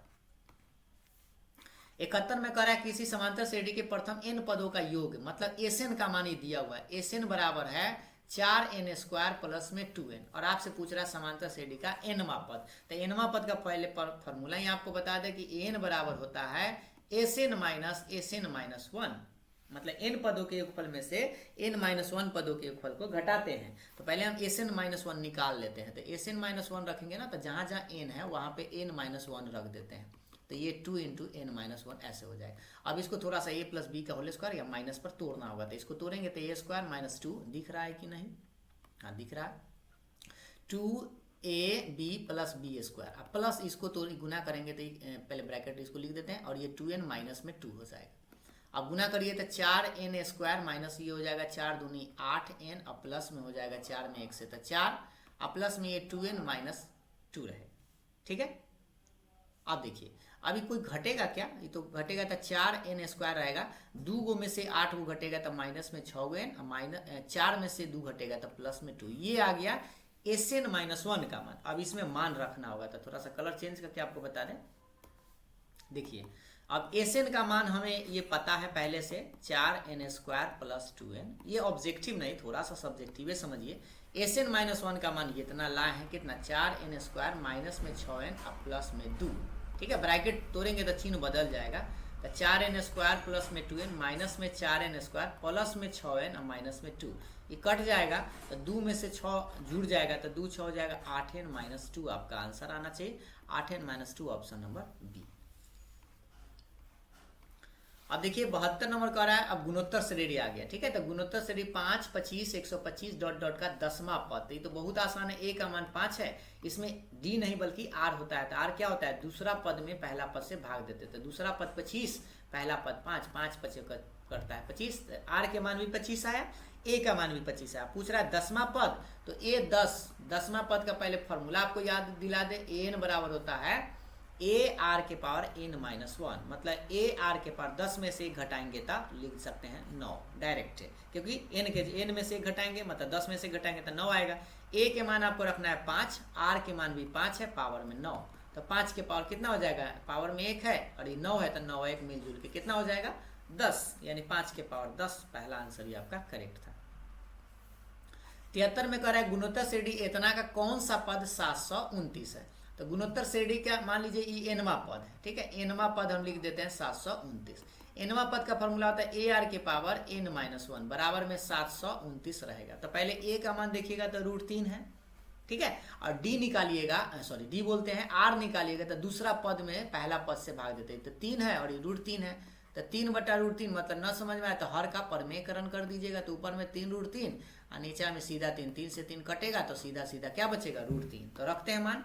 Speaker 1: 71 में कह रहा है किसी समांतर श्रेणी के प्रथम n पदों का योग, मतलब एसएन का मान ही दिया हुआ है, एसएन बराबर है 4n² प्लस में 2n, और आपसे पूछ रहा है समांतर श्रेणी का nवां पद। तो nवां पद का पहले फॉर्मूला ही आपको बता दें कि n बराबर होता है एसएन माइनस एसएन माइनस 1, मतलब n पदों के योगफल में से n-1 पदों के योगफल को घटाते हैं। तो पहले हम Sn-1 निकाल लेते हैं, तो Sn-1 रखेंगे ना, तो जहाँ जहाँ n है वहाँ पे n-1 रख देते हैं, तो ये 2 इंटू n-1 ऐसे हो जाएगा। अब इसको थोड़ा सा a प्लस बी का होल स्क्वायर या माइनस पर तोड़ना होगा, तो इसको तोड़ेंगे तो a स्क्वायर माइनस 2 दिख रहा है कि नहीं, हाँ दिख रहा है, 2ab प्लस बी स्क्वायर। अब प्लस इसको तो गुना करेंगे तो पहले ब्रैकेट इसको लिख देते हैं, और ये 2n माइनस में 2 हो जाएगा। अब गुना करिए तो 4n² माइनस ये हो जाएगा 4 दूनी 8n, अब प्लस में हो जाएगा 4 में 1 से तो 4, अब प्लस में ये 2n माइनस 2 रहे। ठीक है, अब देखिए अभी कोई घटेगा क्या, ये तो घटेगा तो 4n² रहेगा, 2 गो में से 8 गो घटेगा तो माइनस में 6 गो n, माइनस 4 में से 2 घटेगा तो प्लस में 2, ये आ गया Sn-1 का मान। अब इसमें मान रखना होगा, तो थोड़ा सा कलर चेंज करके आपको बता दें। देखिए अब Sn का मान हमें ये पता है पहले से 4n² प्लस 2n, ये ऑब्जेक्टिव नहीं थोड़ा सा सब्जेक्टिव है, समझिए एस एन माइनस वन का मान इतना लाए हैं, कितना 4n² माइनस में 6n और प्लस में 2। ठीक है, ब्रैकेट तोड़ेंगे तो चिन्ह बदल जाएगा, तो 4n² प्लस में 2n माइनस में 4n² प्लस में 6n और माइनस में 2, ये कट जाएगा तो 2 में से 6 जुड़ जाएगा, तो 2 6 हो जाएगा 8n-2 आपका आंसर आना चाहिए, 8n-2 ऑप्शन नंबर बी। अब देखिए 72 नंबर कह रहा है अब गुणोत्तर श्रेणी आ गया। ठीक है, तो गुणोत्तर श्रेणी 5, 25, 125 डॉट डॉट का 10वां पद, ये तो बहुत आसान है, ए का मान 5 है, इसमें डी नहीं बल्कि आर होता है। तो आर क्या होता है, दूसरा पद में पहला पद से भाग देते, तो दूसरा पद 25, पहला पद 5, 5 25 करता है 25, आर के मान भी 25 आया, ए का मान भी 25 आया। पूछ रहा है 10वां पद, तो ए 10वां पद का पहले फॉर्मूला आपको याद दिला दे, ए एन बराबर होता है ए आर के पावर n-1, मतलब ए आर के पावर 10 में से घटाएंगे तब लिख सकते हैं 9 डायरेक्ट है, क्योंकि n में से घटाएंगे मतलब 10 में से घटाएंगे तो 9 आएगा। ए के मान आपको रखना है 5, आर के मान भी 5 है, पावर में 9, तो 5 के पावर कितना हो जाएगा, पावर में 1 है और ये 9 है, तो 9 1 मिलजुल के कितना हो जाएगा 10, यानी 5 के पावर 10, पहला आंसर ये आपका करेक्ट था। 73 में कह रहा है गुणोत्तर श्रेणी इतना का कौन सा पद 729 है, तो गुणोत्तर श्रेणी क्या मान लीजिए ये एनवां पद है। ठीक है, एनवां पद हम लिख देते हैं 729, एनवां पद का फॉर्मूला होता है ए आर के पावर n-1 बराबर में 729 रहेगा। तो पहले ए का मान देखिएगा तो √3 है। ठीक है, और डी निकालिएगा, सॉरी डी बोलते हैं, आर निकालिएगा तो दूसरा पद में पहला पद से भाग देते हैं, तो 3 है और ये √3 है, तो 3/√3 मतलब न समझ में आए तो हर का परमेयकरण कर दीजिएगा, तो ऊपर में 3√3 और नीचे में सीधा 3, 3 से 3 कटेगा तो सीधा सीधा क्या बचेगा √3। तो रखते हैं मान,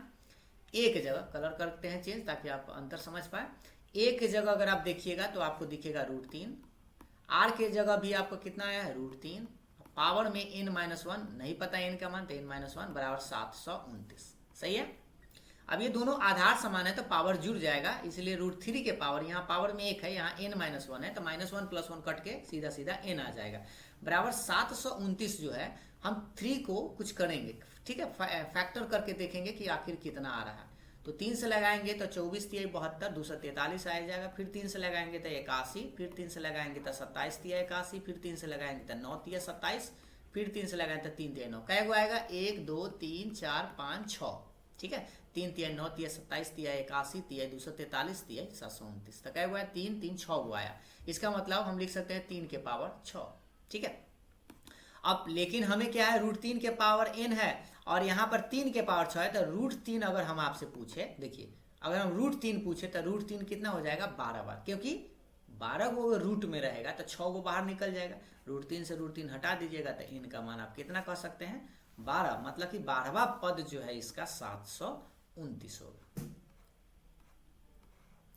Speaker 1: एक जगह कलर करते हैं चेंज ताकि आप अंतर समझ पाए। एक जगह अगर आप देखिएगा तो आपको दिखेगा √3, आर के जगह भी आपको कितना आया है √3, पावर में n-1 नहीं पता n का मान, तो n-1 बराबर 729। सही है, अब ये दोनों आधार समान है तो पावर जुड़ जाएगा, इसलिए √3 के पावर, यहाँ पावर में 1 है, यहाँ n-1 है, तो -1 + 1 कट के सीधा सीधा n आ जाएगा, बराबर 729 जो है हम 3 को कुछ करेंगे। ठीक है, फैक्टर करके देखेंगे कि आखिर कितना आ रहा है, तो 3 से लगाएंगे तो 24 × 72 243 आ जाएगा, फिर 3 से लगाएंगे तो 81, फिर 3 से लगाएंगे तो 27 × 81, फिर 3 से लगाएंगे तो 9 × 27, फिर 3 से लगाएंगे तो 3 × 9, कै गो आएगा 1 2 3 4 5 6। ठीक है, 3 × 9 × 27 × 81 × 243 × 729, तो कै गो आया 3 3 6 गो आया। इसका मतलब हम लिख सकते हैं 3 के पावर 6। ठीक है, अब लेकिन हमें क्या है √3 के पावर n है और यहाँ पर 3 के पावर 6 है, तो √3 अगर हम आपसे पूछे, देखिए अगर हम √3 पूछे तो √3 कितना हो जाएगा 12 बार, क्योंकि 12 को रूट में रहेगा तो 6 को बाहर निकल जाएगा, √3 से √3 हटा दीजिएगा तो n का मान आप कितना कह सकते हैं 12, मतलब कि 12वां पद जो है इसका 729 होगा।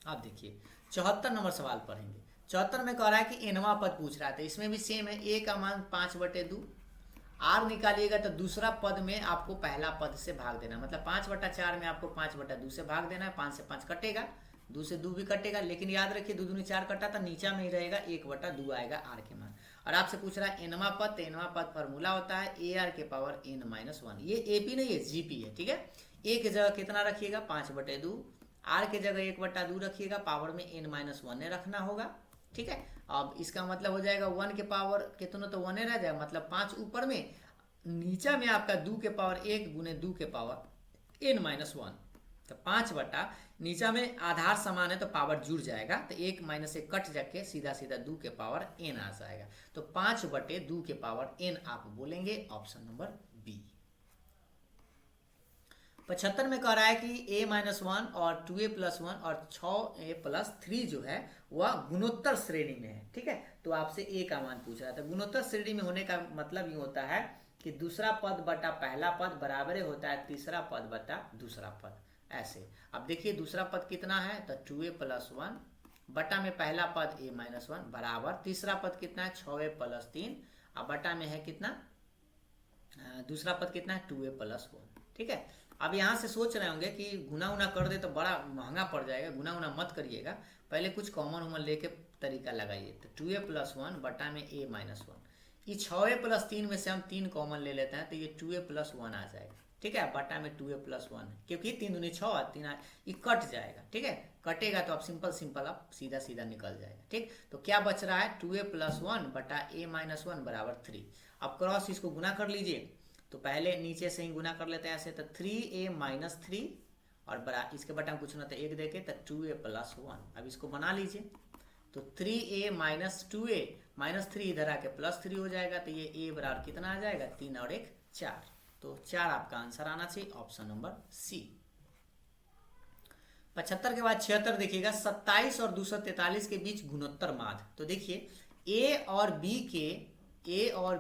Speaker 1: अब देखिए 74 नंबर सवाल पढ़ेंगे। 74 में कह रहा है कि nवां पद पूछ रहा था, इसमें भी सेम है, a का मान 5/2, r निकालिएगा तो दूसरा पद में आपको पहला पद से भाग देना, मतलब 5/4 में आपको 5/2 से भाग देना है, 5 से 5 कटेगा, 2 से 2 भी कटेगा, लेकिन याद रखिए 2 दूनी 4 कटा तो नीचा में ही रहेगा 1/2 आएगा r के मान। और आपसे पूछ रहा है nवां पद, तो nवां पद फॉर्मूला होता है ए आर के पावर n-1, ये एपी नहीं है जीपी है। ठीक है, ए की जगह कितना रखिएगा 5/2, आर के जगह 1/2 रखिएगा, पावर में n-1 रखना होगा। ठीक है, अब इसका मतलब हो जाएगा 1 के पावर कितना, तो 1 रह जाएगा, मतलब 5 ऊपर में, नीचा में आपका 2 के पावर 1 × 2 के पावर n-1, तो 5 बटा नीचा में आधार समान है तो पावर जुड़ जाएगा, तो 1 - 1 कट जाके सीधा सीधा 2 के पावर n आ जाएगा, तो 5/2 के पावर n आप बोलेंगे, ऑप्शन नंबर बी। 75 में कह रहा है कि a-1 और 2a+1 और 6a+3 जो है वह गुणोत्तर श्रेणी में है। ठीक है, तो आपसे a का मान पूछ रहा था। गुणोत्तर श्रेणी में होने का मतलब ये होता है कि दूसरा पद बटा पहला पद बराबर होता है तीसरा पद बटा दूसरा पद, ऐसे। अब देखिए दूसरा पद कितना है, तो 2a+1 बटा में पहला पद a-1 बराबर तीसरा पद कितना है 6a+3 और बटा में है कितना, दूसरा पद कितना है 2a+1। ठीक है, अब यहाँ से सोच रहे होंगे कि गुना उना कर दे तो बड़ा महंगा पड़ जाएगा, गुना उना मत करिएगा, पहले कुछ कॉमन उमन लेके तरीका लगाइए। तो 2a+1 बटा में a-1, ये 6a+3 में से हम 3 कॉमन ले लेते हैं तो ये 2a+1 आ जाएगा। ठीक है, बटा में 2a+1 क्योंकि 3 दूनी 6 और 3 ये कट जाएगा। ठीक है, कटेगा तो आप सिंपल आप सीधा सीधा निकल जाएगा। ठीक, तो क्या बच रहा है 2a+1 बटा a-1 बराबर 3। अब क्रॉस इसको गुना कर लीजिए तो पहले नीचे से ही गुना कर लेते हैं ऐसे, तो 3a माइनस 3 और बड़ा इसके बटा कुछ ना तो 1 देके तो 2a प्लस 1। अब इसको बना लीजिए, तो 3a माइनस 2a माइनस 3 इधर आके प्लस 3 हो जाएगा, तो ये a बराबर कितना आ जाएगा 3 और 1 4। तो 4 आपका आंसर आना चाहिए, ऑप्शन नंबर सी। 75 के बाद 76 देखिएगा, 27 और 243 के बीच गुणोत्तर माध्य। तो देखिए a और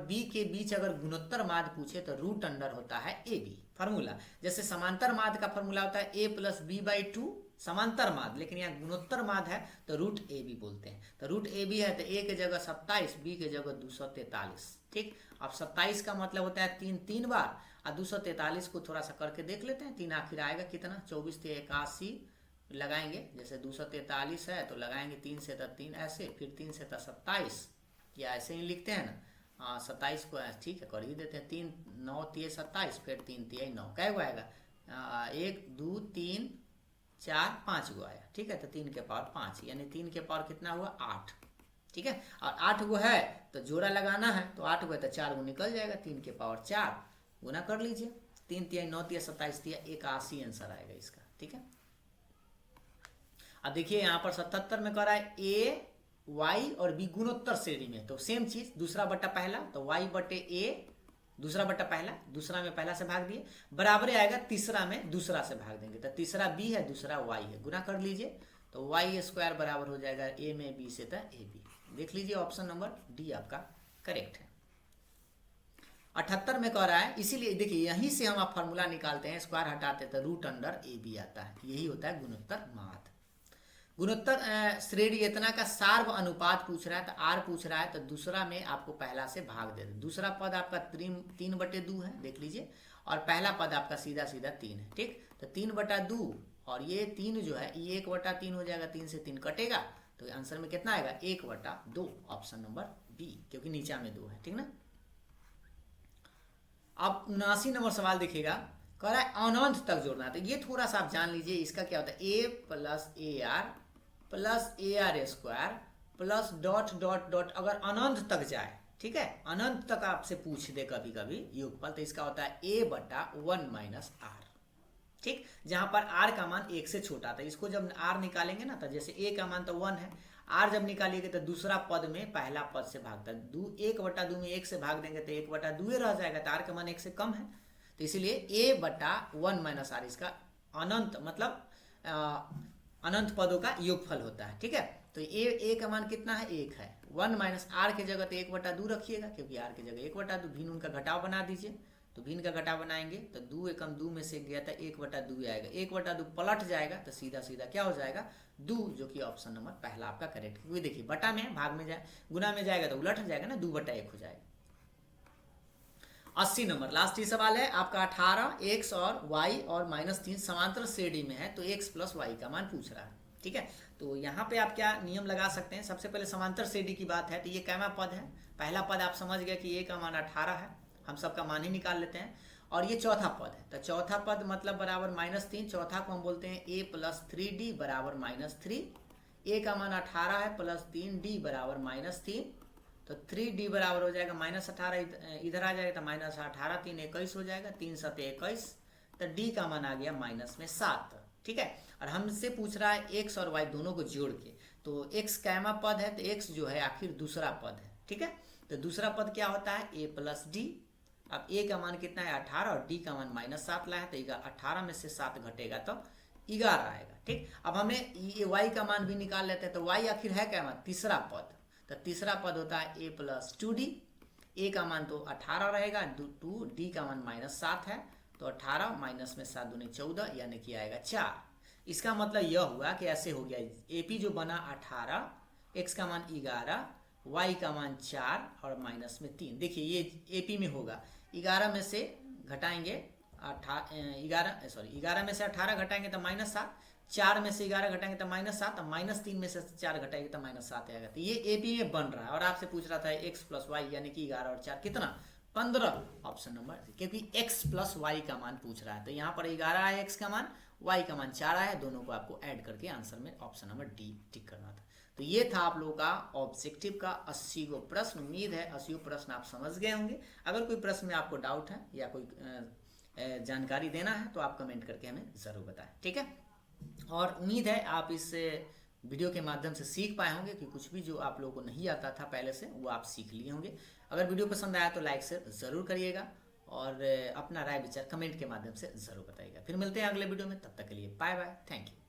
Speaker 1: b के बीच अगर गुणोत्तर माध्य पूछे तो रूट अंडर होता है ab। फार्मूला जैसे समांतर माध्य का फार्मूला होता है a प्लस बी बाई 2 समांतर माध्य, लेकिन यहाँ गुणोत्तर माध्य है तो रूट ab बोलते हैं। तो रूट ab है तो a के जगह 27, b के जगह 243। ठीक, अब 27 का मतलब होता है 3 3 बार, और 243 को थोड़ा सा करके देख लेते हैं। 3 आखिर आएगा कितना, 24 से 81 लगाएंगे, जैसे 243 है तो लगाएंगे 3 से तो 3 ऐसे, फिर 3 से तो 27, या ऐसे ही लिखते हैं ना। 27 को ठीक है कर ही देते हैं, 3 9 3 27, फिर 3 3 9 कै गो आएगा, 1 2 3 4 5 गो आया। ठीक है, तो 3 के पावर 5 यानी 3 के पावर कितना हुआ 8। ठीक है, और 8 गो है तो जोड़ा लगाना है, तो 8 गो है तो 4 गो निकल जाएगा, 3 के पावर 4 गुना कर लीजिए, 3 3 9 3 27 81 आंसर आएगा इसका। ठीक है, अब देखिए यहाँ पर 77 में कर रहा है a y और b गुणोत्तर श्रेणी में, तो सेम चीज दूसरा बट्टा पहला, तो y बटे a दूसरा बट्टा पहला, दूसरा में पहला से भाग दिए, बराबर आएगा तीसरा में दूसरा से भाग देंगे, तो तीसरा b है दूसरा y है, गुना कर लीजिए, तो y स्क्वायर बराबर हो जाएगा a में b से था ab। देख लीजिए ऑप्शन नंबर डी आपका करेक्ट है। 78 में कह रहा है, इसीलिए देखिए यहीं से हम आप फार्मूला निकालते हैं, स्क्वायर हटाते तो रूट अंडर ए बी आता है, यही होता है गुणोत्तर माध्य। गुणोत्तर श्रेणी इतना का सार्व अनुपात पूछ रहा है, तो आर पूछ रहा है, तो दूसरा में आपको पहला से भाग दे दे। दूसरा पद आपका 3/2 है, देख लीजिए, और पहला पद आपका सीधा सीधा 3 है। ठीक, तो 3/2 और ये 3 जो है ये 1/3 हो जाएगा, 3 से 3 कटेगा, तो आंसर में कितना आएगा 1/2, ऑप्शन नंबर बी, क्योंकि नीचा में 2 है। ठीक ना। अब 79 नंबर सवाल देखिएगा, कह रहा है अनंत तक जोड़ना है, तो ये थोड़ा सा आप जान लीजिए इसका क्या होता है, a plus A R square plus dot dot dot, अगर अनंत तक जाए, ठीक है, अनंत तक आपसे पूछ दे कभी कभी योगफल, तो इसका होता है a/1 माइनस आर। ठीक, जहां पर r का मान 1 से छोटा था, इसको जब r निकालेंगे ना, तो जैसे a का मान तो 1 है, r जब निकालिएगा तो दूसरा पद में पहला पद से भागता है, 1/2 में 1 से भाग देंगे तो 1/2 रह जाएगा, तो r का मान 1 से कम है, तो इसीलिए a/1 माइनस आर इसका अनंत मतलब अनंत पदों का योगफल होता है। ठीक है, तो a का मान कितना है 1 है, 1 माइनस आर के जगह तो 1/2 रखिएगा, क्योंकि r की जगह 1/2, भिन्न उनका घटाव बना दीजिए, तो भिन्न का घटाव बनाएंगे तो 2 एकम 2 में से गया था 1/2 आएगा, 1/2 पलट जाएगा तो सीधा सीधा क्या हो जाएगा 2, जो कि ऑप्शन नंबर पहला आपका करेक्ट। क्योंकि देखिए बटा में भाग में जाए गुना में जाएगा तो उलट जाएगा ना, 2/1 हो जाएगा। 80 नंबर लास्ट ही सवाल है आपका, 18 x और y और -3 समांतर श्रेणी में है, तो x प्लस y का मान पूछ रहा है। ठीक है, तो यहाँ पे आप क्या नियम लगा सकते हैं, सबसे पहले समांतर श्रेणी की बात है, तो ये कैमा पद है, पहला पद आप समझ गए कि a का मान 18 है, हम सबका मान ही निकाल लेते हैं, और ये चौथा पद है, तो चौथा पद मतलब बराबर -3, चौथा को हम बोलते हैं a प्लस 3d बराबर -3, a का मान 18 है प्लस 3d बराबर -3, तो 3d बराबर हो जाएगा -18, इधर आ जाएगा तो -18 3 21 हो जाएगा, 3 7 21, तो d का मान आ गया -7। ठीक है, और हमसे पूछ रहा है x और y दोनों को जोड़ के, तो x कैमा पद है तो x जो है आखिर दूसरा पद है। ठीक है, तो दूसरा पद क्या होता है a प्लस d, अब a का मान कितना है 18 और d का मान -7 लाया, तो 18 में से 7 घटेगा तो 11 आएगा। ठीक, अब हमें ये y का मान भी निकाल लेते हैं, तो y आखिर है क्या मान तीसरा पद, तो तीसरा पद होता है a प्लस 2d, a का मान तो 18 रहेगा, 2d का मान -7 है, तो 18 माइनस में 7 दूनी 14 यानी कि आएगा 4। इसका मतलब यह हुआ कि ऐसे हो गया, AP जो बना 18, x का मान 11, y का मान 4 और माइनस में 3। देखिए ये AP में होगा, 11 में से घटाएंगे 11 में से 18 घटाएंगे तो -7, 4 में से 11 घटाएंगे तो -7, और -3 में से 4 घटाएंगे तो -7 आएगा, तो ये AP में बन रहा है, और आपसे पूछ रहा था x प्लस वाई यानी कि 11 और 4 कितना 15 ऑप्शन नंबर, क्योंकि x प्लस वाई का मान पूछ रहा है, तो यहाँ पर 11 है x का मान, y का मान 4 है, दोनों को आपको ऐड करके आंसर में ऑप्शन नंबर डी टिक करना था। तो ये था आप लोगों का ऑब्जेक्टिव का 80 गो प्रश्न। उम्मीद है 80 प्रश्न आप समझ गए होंगे। अगर कोई प्रश्न में आपको डाउट है या कोई जानकारी देना है तो आप कमेंट करके हमें ज़रूर बताएं, ठीक है। और उम्मीद है आप इस वीडियो के माध्यम से सीख पाए होंगे कि कुछ भी जो आप लोगों को नहीं आता था पहले से वो आप सीख लिए होंगे। अगर वीडियो पसंद आया तो लाइक शेयर ज़रूर करिएगा और अपना राय विचार कमेंट के माध्यम से ज़रूर बताइएगा। फिर मिलते हैं अगले वीडियो में, तब तक के लिए बाय बाय, थैंक यू।